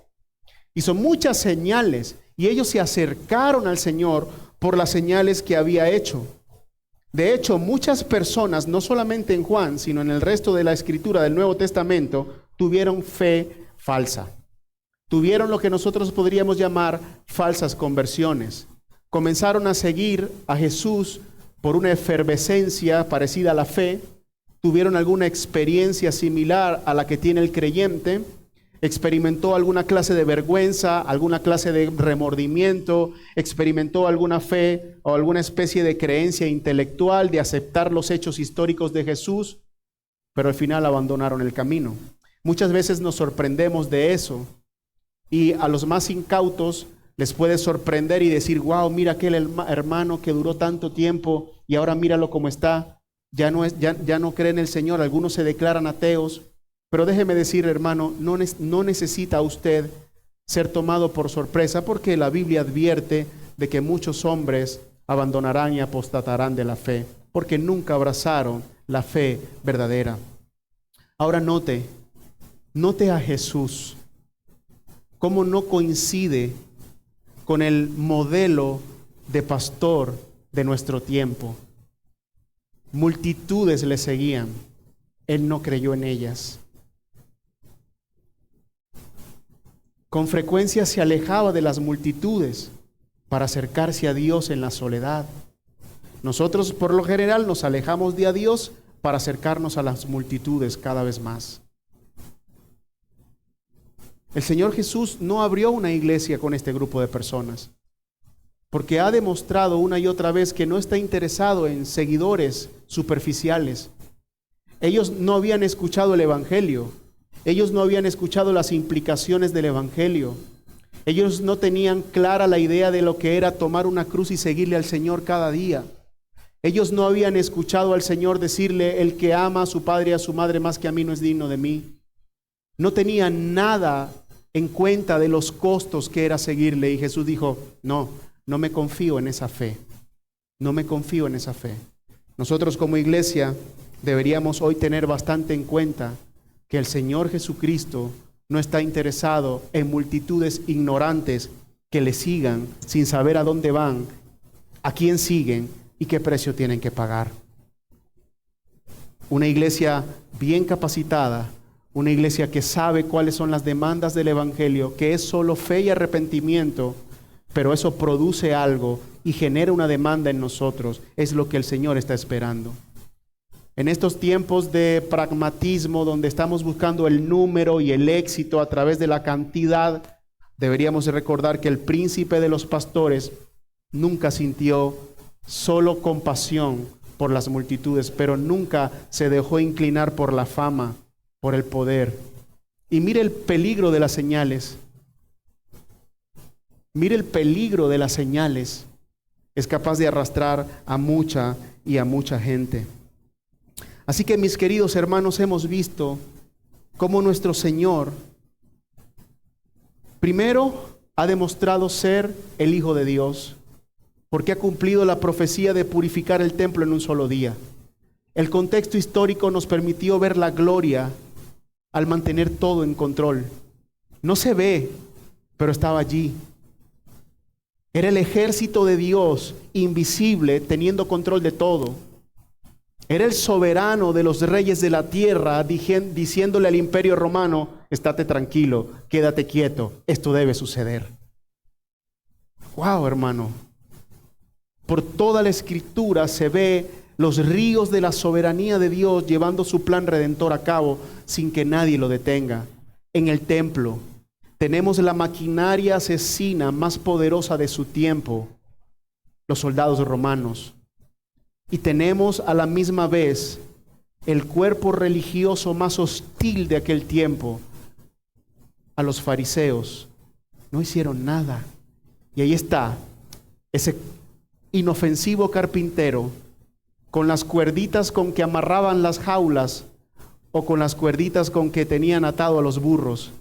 Hizo muchas señales y ellos se acercaron al Señor por las señales que había hecho. De hecho, muchas personas, no solamente en Juan, sino en el resto de la escritura del Nuevo Testamento, tuvieron fe falsa. Tuvieron lo que nosotros podríamos llamar falsas conversiones. Comenzaron a seguir a Jesús por una efervescencia parecida a la fe. Tuvieron alguna experiencia similar a la que tiene el creyente. Experimentó alguna clase de vergüenza, alguna clase de remordimiento, experimentó alguna fe o alguna especie de creencia intelectual de aceptar los hechos históricos de Jesús, pero al final abandonaron el camino. Muchas veces nos sorprendemos de eso y a los más incautos les puede sorprender y decir, wow, mira aquel hermano que duró tanto tiempo y ahora míralo cómo está, ya no cree en el Señor, algunos se declaran ateos. Pero déjeme decir, hermano, no necesita usted ser tomado por sorpresa porque la Biblia advierte de que muchos hombres abandonarán y apostatarán de la fe porque nunca abrazaron la fe verdadera. Ahora note a Jesús, cómo no coincide con el modelo de pastor de nuestro tiempo. Multitudes le seguían, él no creyó en ellas. Con frecuencia se alejaba de las multitudes para acercarse a Dios en la soledad. Nosotros por lo general nos alejamos de a Dios para acercarnos a las multitudes cada vez más. El Señor Jesús no abrió una iglesia con este grupo de personas, porque ha demostrado una y otra vez que no está interesado en seguidores superficiales. Ellos no habían escuchado el Evangelio. Ellos no habían escuchado las implicaciones del Evangelio. Ellos no tenían clara la idea de lo que era tomar una cruz y seguirle al Señor cada día. Ellos no habían escuchado al Señor decirle, el que ama a su padre y a su madre más que a mí no es digno de mí. No tenían nada en cuenta de los costos que era seguirle. Y Jesús dijo, no me confío en esa fe. No me confío en esa fe. Nosotros como iglesia deberíamos hoy tener bastante en cuenta que el Señor Jesucristo no está interesado en multitudes ignorantes que le sigan sin saber a dónde van, a quién siguen y qué precio tienen que pagar. Una iglesia bien capacitada, una iglesia que sabe cuáles son las demandas del Evangelio, que es solo fe y arrepentimiento, pero eso produce algo y genera una demanda en nosotros, es lo que el Señor está esperando. En estos tiempos de pragmatismo, donde estamos buscando el número y el éxito a través de la cantidad, deberíamos recordar que el príncipe de los pastores nunca sintió solo compasión por las multitudes, pero nunca se dejó inclinar por la fama, por el poder. Y mire el peligro de las señales. Mire el peligro de las señales. Es capaz de arrastrar a mucha y a mucha gente. Así que, mis queridos hermanos, hemos visto cómo nuestro Señor primero ha demostrado ser el Hijo de Dios, porque ha cumplido la profecía de purificar el templo en un solo día. El contexto histórico nos permitió ver la gloria al mantener todo en control. No se ve, pero estaba allí. Era el ejército de Dios invisible teniendo control de todo. Era el soberano de los reyes de la tierra diciéndole al imperio romano: estate tranquilo, quédate quieto, esto debe suceder. ¡Wow, hermano! Por toda la Escritura se ve los ríos de la soberanía de Dios llevando su plan redentor a cabo sin que nadie lo detenga. En el templo tenemos la maquinaria asesina más poderosa de su tiempo, los soldados romanos. Y tenemos a la misma vez el cuerpo religioso más hostil de aquel tiempo, a los fariseos. No hicieron nada. Y ahí está ese inofensivo carpintero con las cuerditas con que amarraban las jaulas o con las cuerditas con que tenían atado a los burros,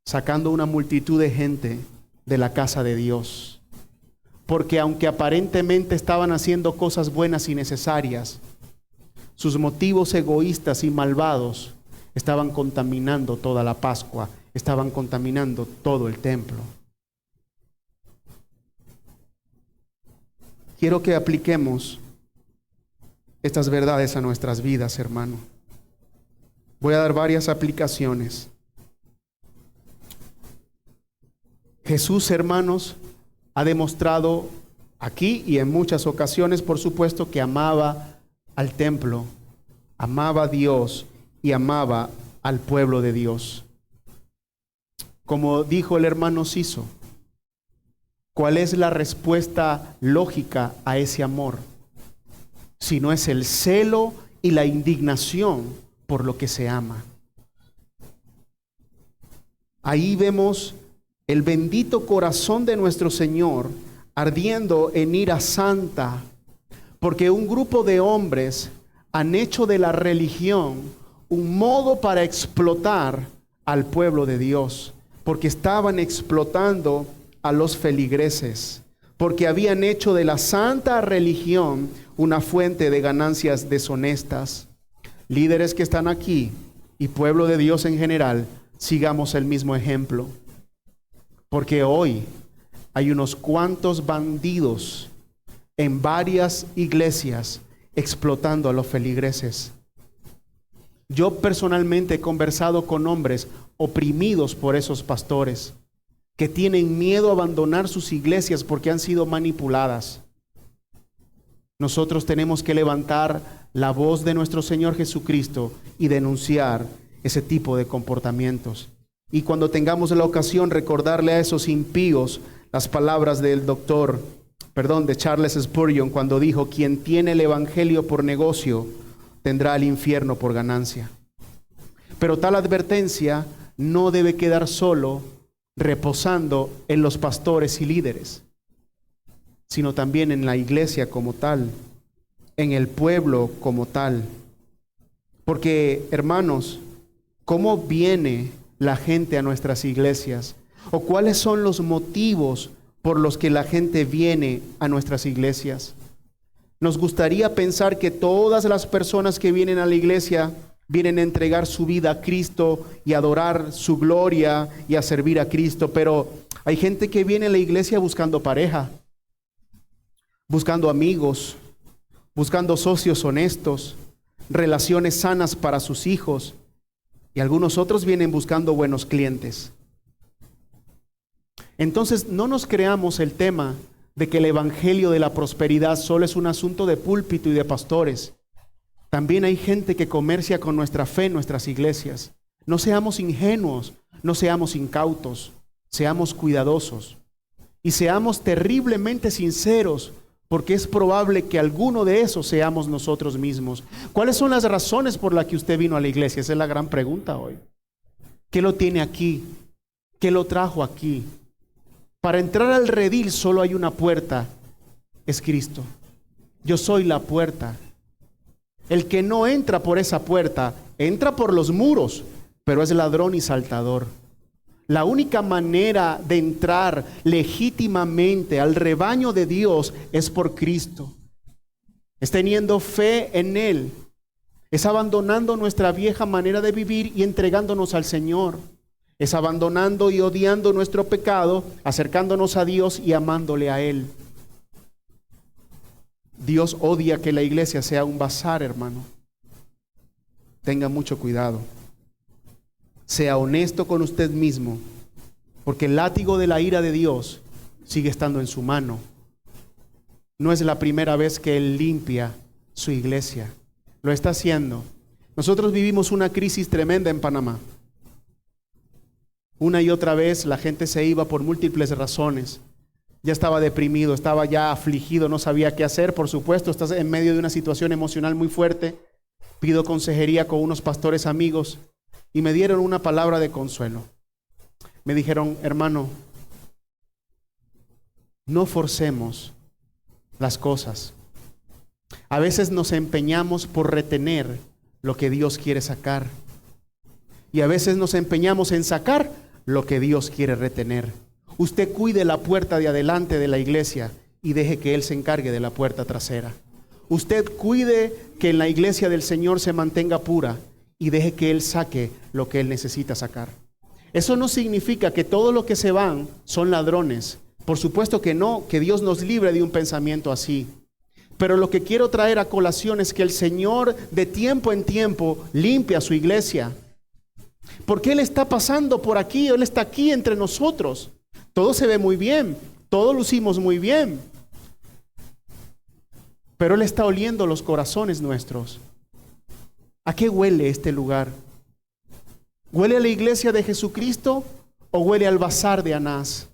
sacando una multitud de gente de la casa de Dios. Porque aunque aparentemente estaban haciendo cosas buenas y necesarias, sus motivos egoístas y malvados estaban contaminando toda la Pascua, estaban contaminando todo el templo. Quiero que apliquemos estas verdades a nuestras vidas, hermano. Voy a dar varias aplicaciones. Jesús, hermanos, ha demostrado aquí y en muchas ocasiones, por supuesto, que amaba al templo, amaba a Dios y amaba al pueblo de Dios. Como dijo el hermano Ciso, ¿cuál es la respuesta lógica a ese amor? Si no es el celo y la indignación por lo que se ama. Ahí vemos el bendito corazón de nuestro Señor ardiendo en ira santa, porque un grupo de hombres han hecho de la religión un modo para explotar al pueblo de Dios, porque estaban explotando a los feligreses, porque habían hecho de la santa religión una fuente de ganancias deshonestas. Líderes que están aquí y pueblo de Dios en general, sigamos el mismo ejemplo. Porque hoy hay unos cuantos bandidos en varias iglesias explotando a los feligreses. Yo personalmente he conversado con hombres oprimidos por esos pastores que tienen miedo a abandonar sus iglesias porque han sido manipuladas. Nosotros tenemos que levantar la voz de nuestro Señor Jesucristo y denunciar ese tipo de comportamientos. Y cuando tengamos la ocasión, recordarle a esos impíos las palabras de Charles Spurgeon, cuando dijo: quien tiene el evangelio por negocio, tendrá el infierno por ganancia. Pero tal advertencia no debe quedar solo reposando en los pastores y líderes, sino también en la iglesia como tal, en el pueblo como tal. Porque, hermanos, ¿cómo viene la gente a nuestras iglesias? ¿O cuáles son los motivos por los que la gente viene a nuestras iglesias? Nos gustaría pensar que todas las personas que vienen a la iglesia vienen a entregar su vida a Cristo y a adorar su gloria y a servir a Cristo. Pero hay gente que viene a la iglesia buscando pareja, buscando amigos, buscando socios honestos, relaciones sanas para sus hijos, y algunos otros vienen buscando buenos clientes. Entonces, no nos creamos el tema de que el evangelio de la prosperidad solo es un asunto de púlpito y de pastores. También hay gente que comercia con nuestra fe en nuestras iglesias. No seamos ingenuos, no seamos incautos, seamos cuidadosos y seamos terriblemente sinceros, porque es probable que alguno de esos seamos nosotros mismos. ¿Cuáles son las razones por las que usted vino a la iglesia? Esa es la gran pregunta hoy. ¿Qué lo tiene aquí? ¿Qué lo trajo aquí? Para entrar al redil solo hay una puerta, es Cristo. Yo soy la puerta. El que no entra por esa puerta, entra por los muros, pero es ladrón y saltador. La única manera de entrar legítimamente al rebaño de Dios es por Cristo. Es teniendo fe en Él. Es abandonando nuestra vieja manera de vivir y entregándonos al Señor. Es abandonando y odiando nuestro pecado, acercándonos a Dios y amándole a Él. Dios odia que la iglesia sea un bazar, hermano. Tenga mucho cuidado. Sea honesto con usted mismo, porque el látigo de la ira de Dios sigue estando en su mano. No es la primera vez que Él limpia su iglesia. Lo está haciendo. Nosotros vivimos una crisis tremenda en Panamá. Una y otra vez la gente se iba por múltiples razones. Ya estaba deprimido, estaba ya afligido, no sabía qué hacer. Por supuesto, estás en medio de una situación emocional muy fuerte. Pido consejería con unos pastores amigos y me dieron una palabra de consuelo. Me dijeron: hermano, no forcemos las cosas. A veces nos empeñamos por retener lo que Dios quiere sacar. Y a veces nos empeñamos en sacar lo que Dios quiere retener. Usted cuide la puerta de adelante de la iglesia y deje que Él se encargue de la puerta trasera. Usted cuide que en la iglesia del Señor se mantenga pura y deje que Él saque lo que Él necesita sacar. Eso no significa que todos los que se van son ladrones. Por supuesto que no, que Dios nos libre de un pensamiento así. Pero lo que quiero traer a colación es que el Señor de tiempo en tiempo limpia su iglesia. Porque Él está pasando por aquí, Él está aquí entre nosotros. Todo se ve muy bien, todo lucimos muy bien. Pero Él está oliendo los corazones nuestros. ¿A qué huele este lugar? ¿Huele a la iglesia de Jesucristo o huele al bazar de Anás?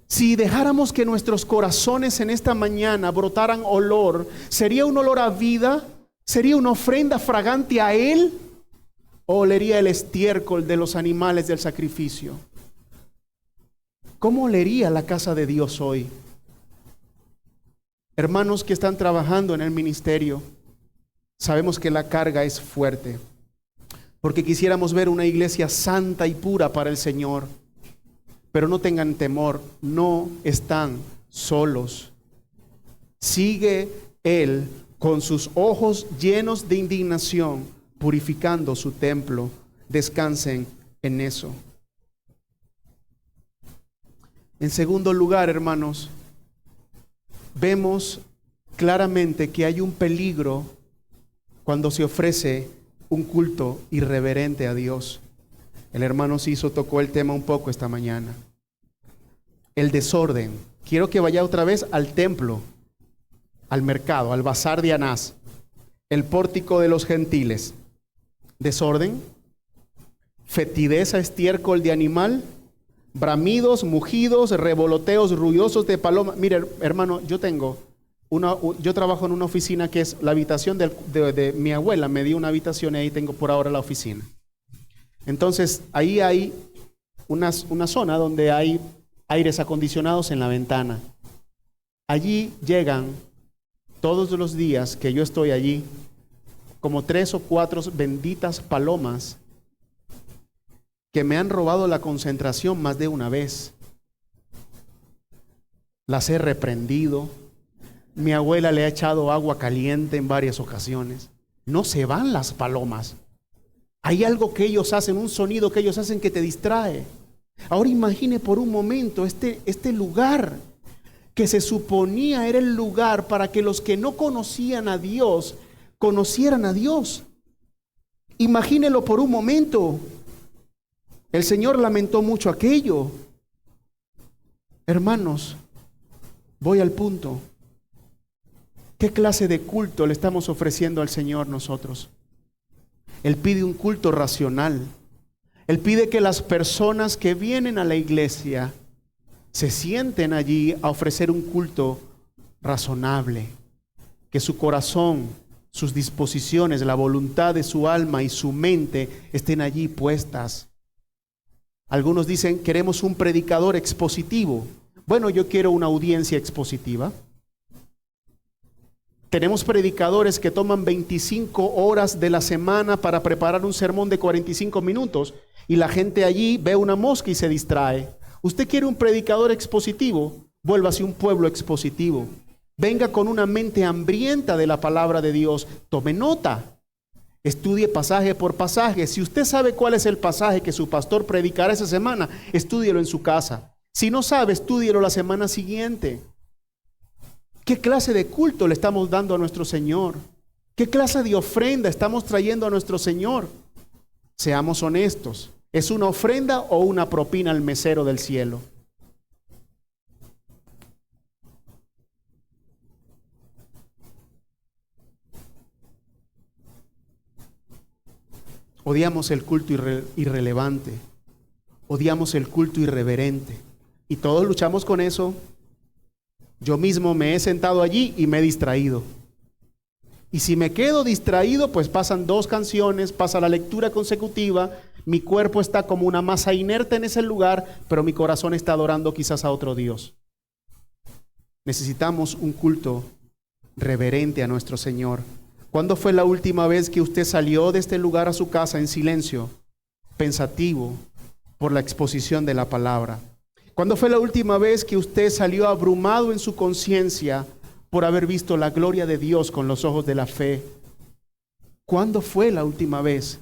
Si dejáramos que nuestros corazones en esta mañana brotaran olor, ¿sería un olor a vida? ¿Sería una ofrenda fragante a Él? ¿O olería el estiércol de los animales del sacrificio? ¿Cómo olería la casa de Dios hoy? Hermanos que están trabajando en el ministerio, sabemos que la carga es fuerte, porque quisiéramos ver una iglesia santa y pura para el Señor. Pero no tengan temor, no están solos. Sigue Él con sus ojos llenos de indignación, purificando su templo. Descansen en eso. En segundo lugar, hermanos, vemos claramente que hay un peligro cuando se ofrece un culto irreverente a Dios. El hermano Ciso tocó el tema un poco esta mañana. El desorden. Quiero que vaya otra vez al templo, al mercado, al bazar de Anás, el pórtico de los gentiles. Desorden, fetidez a estiércol de animal, bramidos, mugidos, revoloteos ruidosos de paloma. Mire, hermano, yo trabajo en una oficina que es la habitación de mi abuela. Me dio una habitación y ahí tengo por ahora la oficina. Entonces, ahí hay una zona donde hay aires acondicionados en la ventana. Allí llegan todos los días que yo estoy allí como 3 o 4 benditas palomas que me han robado la concentración más de una vez. Las he reprendido. Mi abuela le ha echado agua caliente en varias ocasiones. No se van las palomas. Hay algo que ellos hacen, un sonido que ellos hacen que te distrae. Ahora imagine por un momento este lugar que se suponía era el lugar para que los que no conocían a Dios conocieran a Dios. Imagínelo por un momento. El Señor lamentó mucho aquello. Hermanos, voy al punto. ¿Qué clase de culto le estamos ofreciendo al Señor nosotros? Él pide un culto racional. Él pide que las personas que vienen a la iglesia se sienten allí a ofrecer un culto razonable. Que su corazón, sus disposiciones, la voluntad de su alma y su mente estén allí puestas. Algunos dicen, queremos un predicador expositivo. Bueno, yo quiero una audiencia expositiva. Tenemos predicadores que toman 25 horas de la semana para preparar un sermón de 45 minutos y la gente allí ve una mosca y se distrae. ¿Usted quiere un predicador expositivo? Vuélvase un pueblo expositivo. Venga con una mente hambrienta de la palabra de Dios. Tome nota. Estudie pasaje por pasaje. Si usted sabe cuál es el pasaje que su pastor predicará esa semana, estúdielo en su casa. Si no sabe, estúdielo la semana siguiente. ¿Qué clase de culto le estamos dando a nuestro Señor? ¿Qué clase de ofrenda estamos trayendo a nuestro Señor? Seamos honestos. ¿Es una ofrenda o una propina al mesero del cielo? Odiamos el culto irrelevante. Odiamos el culto irreverente. Y todos luchamos con eso. Yo mismo me he sentado allí y me he distraído. Y si me quedo distraído, pues pasan 2 canciones, pasa la lectura consecutiva, mi cuerpo está como una masa inerte en ese lugar, pero mi corazón está adorando quizás a otro Dios. Necesitamos un culto reverente a nuestro Señor. ¿Cuándo fue la última vez que usted salió de este lugar a su casa en silencio, pensativo, por la exposición de la palabra? ¿Cuándo fue la última vez que usted salió abrumado en su conciencia por haber visto la gloria de Dios con los ojos de la fe? ¿Cuándo fue la última vez?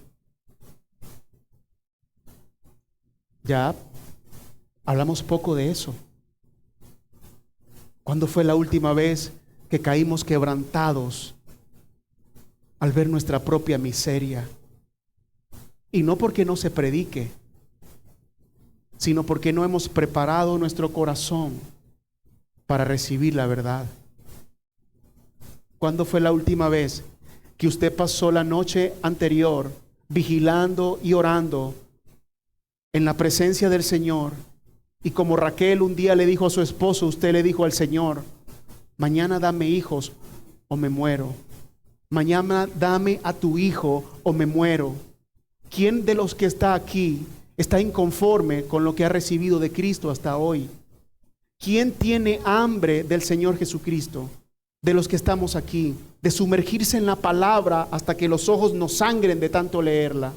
Ya hablamos poco de eso. ¿Cuándo fue la última vez que caímos quebrantados al ver nuestra propia miseria? Y no porque no se predique, sino porque no hemos preparado nuestro corazón para recibir la verdad. ¿Cuándo fue la última vez que usted pasó la noche anterior vigilando y orando en la presencia del Señor? Y como Raquel un día le dijo a su esposo, usted le dijo al Señor, mañana dame hijos o me muero. Mañana dame a tu hijo o me muero. ¿Quién de los que está aquí está inconforme con lo que ha recibido de Cristo hasta hoy? ¿Quién tiene hambre del Señor Jesucristo? De los que estamos aquí, de sumergirse en la palabra hasta que los ojos nos sangren de tanto leerla.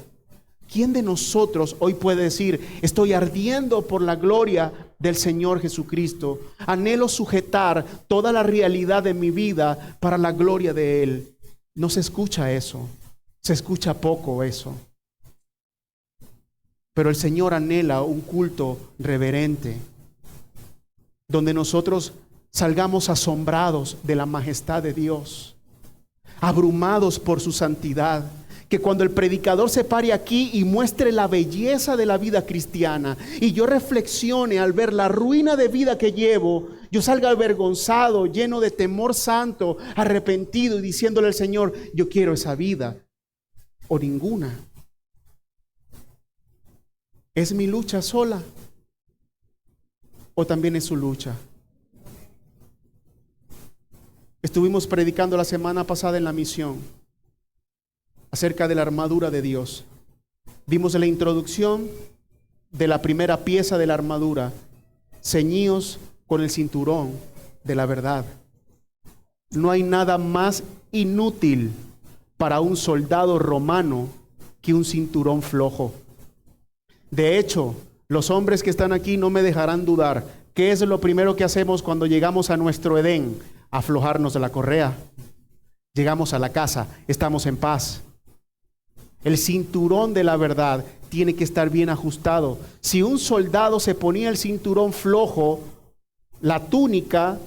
¿Quién de nosotros hoy puede decir, estoy ardiendo por la gloria del Señor Jesucristo? Anhelo sujetar toda la realidad de mi vida para la gloria de Él. No se escucha eso, se escucha poco eso. Pero el Señor anhela un culto reverente, donde nosotros salgamos asombrados de la majestad de Dios, abrumados por su santidad. Que cuando el predicador se pare aquí y muestre la belleza de la vida cristiana y yo reflexione al ver la ruina de vida que llevo, yo salga avergonzado, lleno de temor santo, arrepentido y diciéndole al Señor, yo quiero esa vida o ninguna. ¿Es mi lucha sola o también es su lucha? Estuvimos predicando la semana pasada en la misión acerca de la armadura de Dios. Vimos la introducción de la primera pieza de la armadura, ceñidos con el cinturón de la verdad. No hay nada más inútil para un soldado romano que un cinturón flojo. De hecho, los hombres que están aquí no me dejarán dudar. ¿Qué es lo primero que hacemos cuando llegamos a nuestro Edén? Aflojarnos de la correa. Llegamos a la casa, estamos en paz. El cinturón de la verdad tiene que estar bien ajustado. Si un soldado se ponía el cinturón flojo, la túnica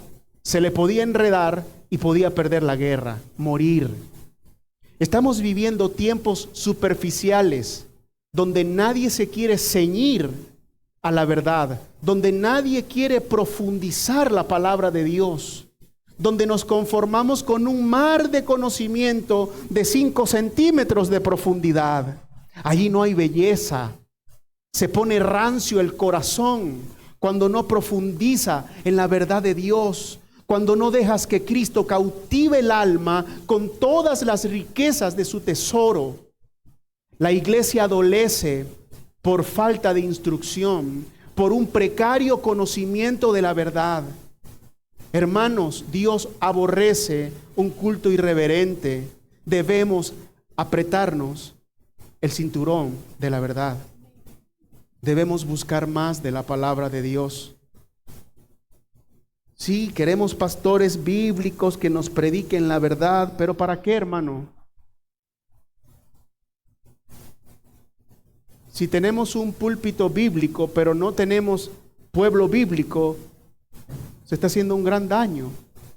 se le podía enredar y podía perder la guerra, morir. Estamos viviendo tiempos superficiales donde nadie se quiere ceñir a la verdad, donde nadie quiere profundizar la palabra de Dios, donde nos conformamos con un mar de conocimiento de 5 centímetros de profundidad. Allí no hay belleza. Se pone rancio el corazón cuando no profundiza en la verdad de Dios, cuando no dejas que Cristo cautive el alma con todas las riquezas de su tesoro. La iglesia adolece por falta de instrucción, por un precario conocimiento de la verdad. Hermanos, Dios aborrece un culto irreverente. Debemos apretarnos el cinturón de la verdad. Debemos buscar más de la palabra de Dios. Sí, queremos pastores bíblicos que nos prediquen la verdad, pero ¿para qué, hermano? Si tenemos un púlpito bíblico, pero no tenemos pueblo bíblico, se está haciendo un gran daño.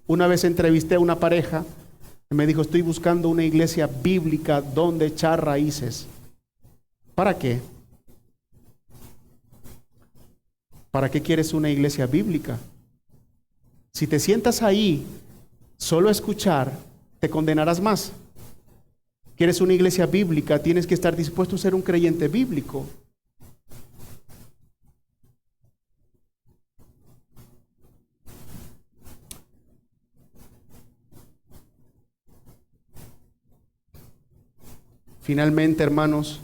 Una vez entrevisté a una pareja y me dijo, estoy buscando una iglesia bíblica donde echar raíces. ¿Para qué? ¿Para qué quieres una iglesia bíblica? Si te sientas ahí solo a escuchar, te condenarás más. ¿Quieres una iglesia bíblica? Tienes que estar dispuesto a ser un creyente bíblico. Finalmente, hermanos,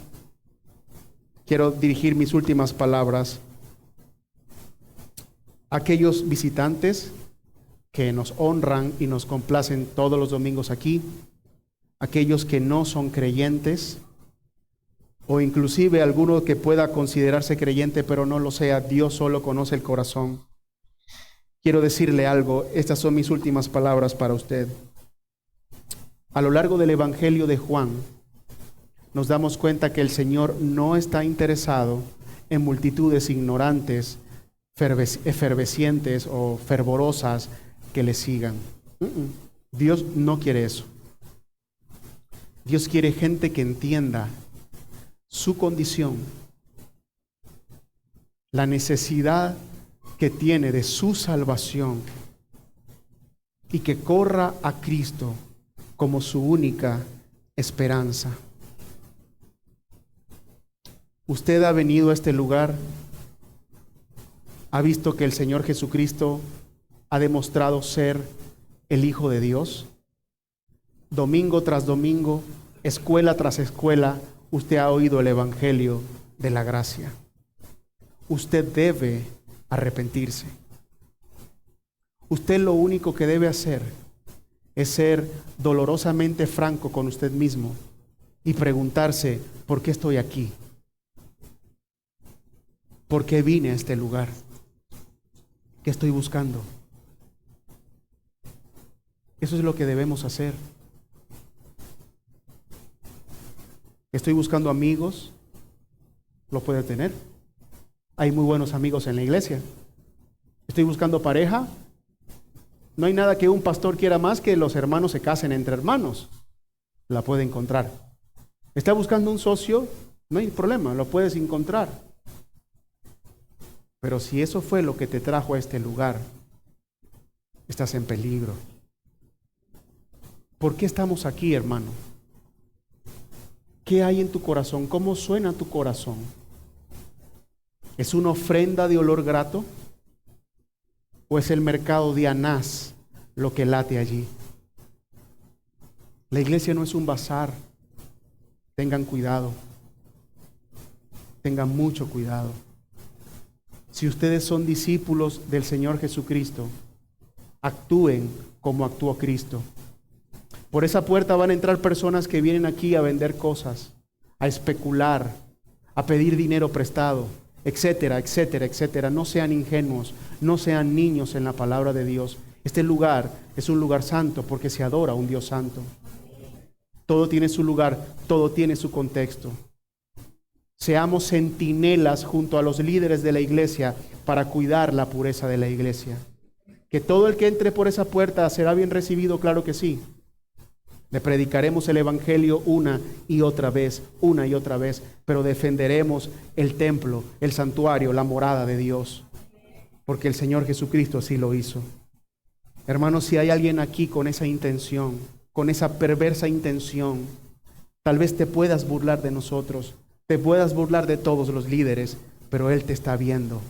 quiero dirigir mis últimas palabras a aquellos visitantes que nos honran y nos complacen todos los domingos aquí, aquellos que no son creyentes, o inclusive alguno que pueda considerarse creyente pero no lo sea. Dios solo conoce el corazón. Quiero decirle algo, estas son mis últimas palabras para usted. A lo largo del Evangelio de Juan, nos damos cuenta que el Señor no está interesado en multitudes ignorantes, efervescientes o fervorosas que le sigan. Dios no quiere eso. Dios quiere gente que entienda su condición, la necesidad que tiene de su salvación y que corra a Cristo como su única esperanza. Usted ha venido a este lugar, ha visto que el Señor Jesucristo ha demostrado ser el Hijo de Dios. Domingo tras domingo, escuela tras escuela, usted ha oído el Evangelio de la gracia. Usted debe arrepentirse. Usted lo único que debe hacer es ser dolorosamente franco con usted mismo y preguntarse, ¿por qué estoy aquí? ¿Por qué vine a este lugar? ¿Qué estoy buscando? Eso es lo que debemos hacer. ¿Estoy buscando amigos? Lo puede tener. Hay muy buenos amigos en la iglesia. ¿Estoy buscando pareja? No hay nada que un pastor quiera más que los hermanos se casen entre hermanos. La puede encontrar. ¿Está buscando un socio? No hay problema, lo puedes encontrar. Pero si eso fue lo que te trajo a este lugar, estás en peligro. ¿Por qué estamos aquí, hermano? ¿Qué hay en tu corazón? ¿Cómo suena tu corazón? ¿Es una ofrenda de olor grato? ¿O es el mercado de Anás lo que late allí? La iglesia no es un bazar. Tengan cuidado. Tengan mucho cuidado. Si ustedes son discípulos del Señor Jesucristo, actúen como actuó Cristo. Por esa puerta van a entrar personas que vienen aquí a vender cosas, a especular, a pedir dinero prestado, etcétera, etcétera, etcétera. No sean ingenuos, no sean niños en la palabra de Dios. Este lugar es un lugar santo porque se adora a un Dios santo. Todo tiene su lugar, todo tiene su contexto. Seamos centinelas junto a los líderes de la iglesia para cuidar la pureza de la iglesia. Que todo el que entre por esa puerta será bien recibido, claro que sí. Le predicaremos el evangelio una y otra vez, pero defenderemos el templo, el santuario, la morada de Dios, porque el Señor Jesucristo así lo hizo. Hermanos, si hay alguien aquí con esa intención, con esa perversa intención, tal vez te puedas burlar de nosotros, te puedas burlar de todos los líderes, pero Él te está viendo.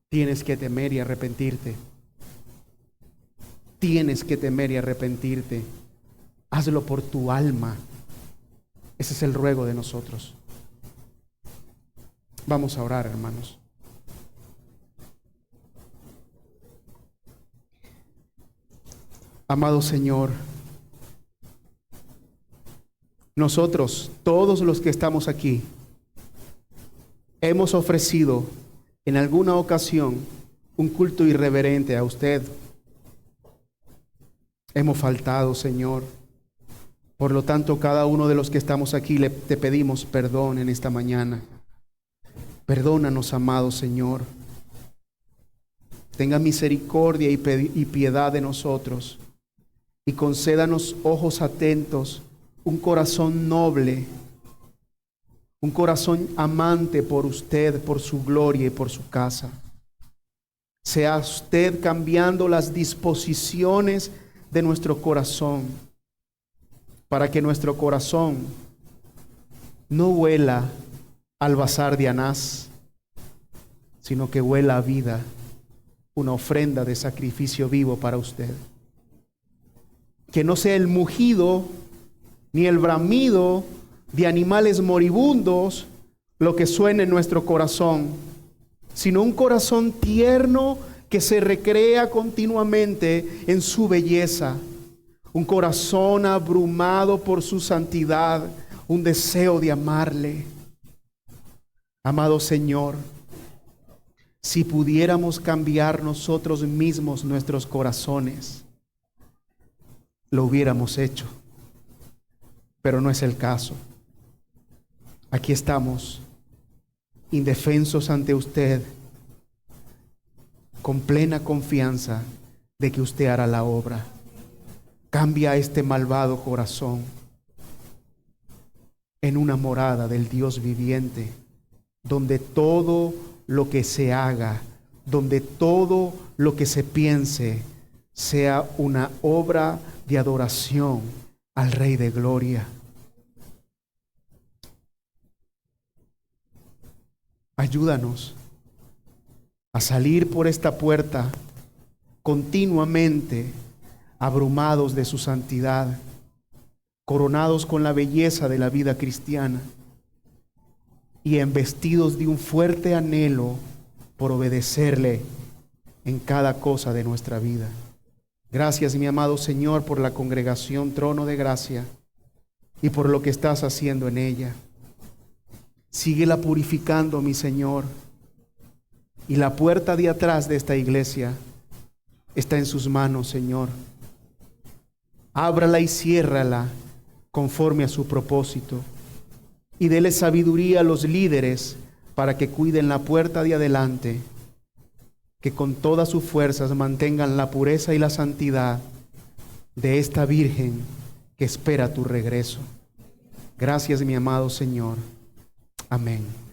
Tienes que temer y arrepentirte. Tienes que temer y arrepentirte. Hazlo por tu alma. Ese es el ruego de nosotros. Vamos a orar, hermanos. Amado Señor, nosotros, todos los que estamos aquí, hemos ofrecido en alguna ocasión un culto irreverente a usted. Hemos faltado, Señor. Por lo tanto, cada uno de los que estamos aquí te pedimos perdón en esta mañana. Perdónanos, amado Señor. Tenga misericordia y piedad de nosotros. Y concédanos ojos atentos, un corazón noble, un corazón amante por usted, por su gloria y por su casa. Sea usted cambiando las disposiciones de nuestro corazón, para que nuestro corazón no huela al bazar de Anás, sino que huela a vida, una ofrenda de sacrificio vivo para usted. Que no sea el mugido ni el bramido de animales moribundos lo que suene en nuestro corazón, sino un corazón tierno que se recrea continuamente en su belleza, un corazón abrumado por su santidad, un deseo de amarle. Amado Señor, si pudiéramos cambiar nosotros mismos nuestros corazones, lo hubiéramos hecho, pero no es el caso. Aquí estamos, indefensos ante usted, con plena confianza de que usted hará la obra. Cambia este malvado corazón en una morada del Dios viviente, donde todo lo que se haga, donde todo lo que se piense, sea una obra de adoración al Rey de Gloria. Ayúdanos a salir por esta puerta continuamente abrumados de su santidad, coronados con la belleza de la vida cristiana y embestidos de un fuerte anhelo por obedecerle en cada cosa de nuestra vida. Gracias, mi amado Señor, por la congregación Trono de Gracia y por lo que estás haciendo en ella. Síguela purificando, mi Señor. Y la puerta de atrás de esta iglesia está en sus manos, Señor. Ábrala y ciérrala conforme a su propósito. Y dele sabiduría a los líderes para que cuiden la puerta de adelante, que con todas sus fuerzas mantengan la pureza y la santidad de esta Virgen que espera tu regreso. Gracias, mi amado Señor. Amén.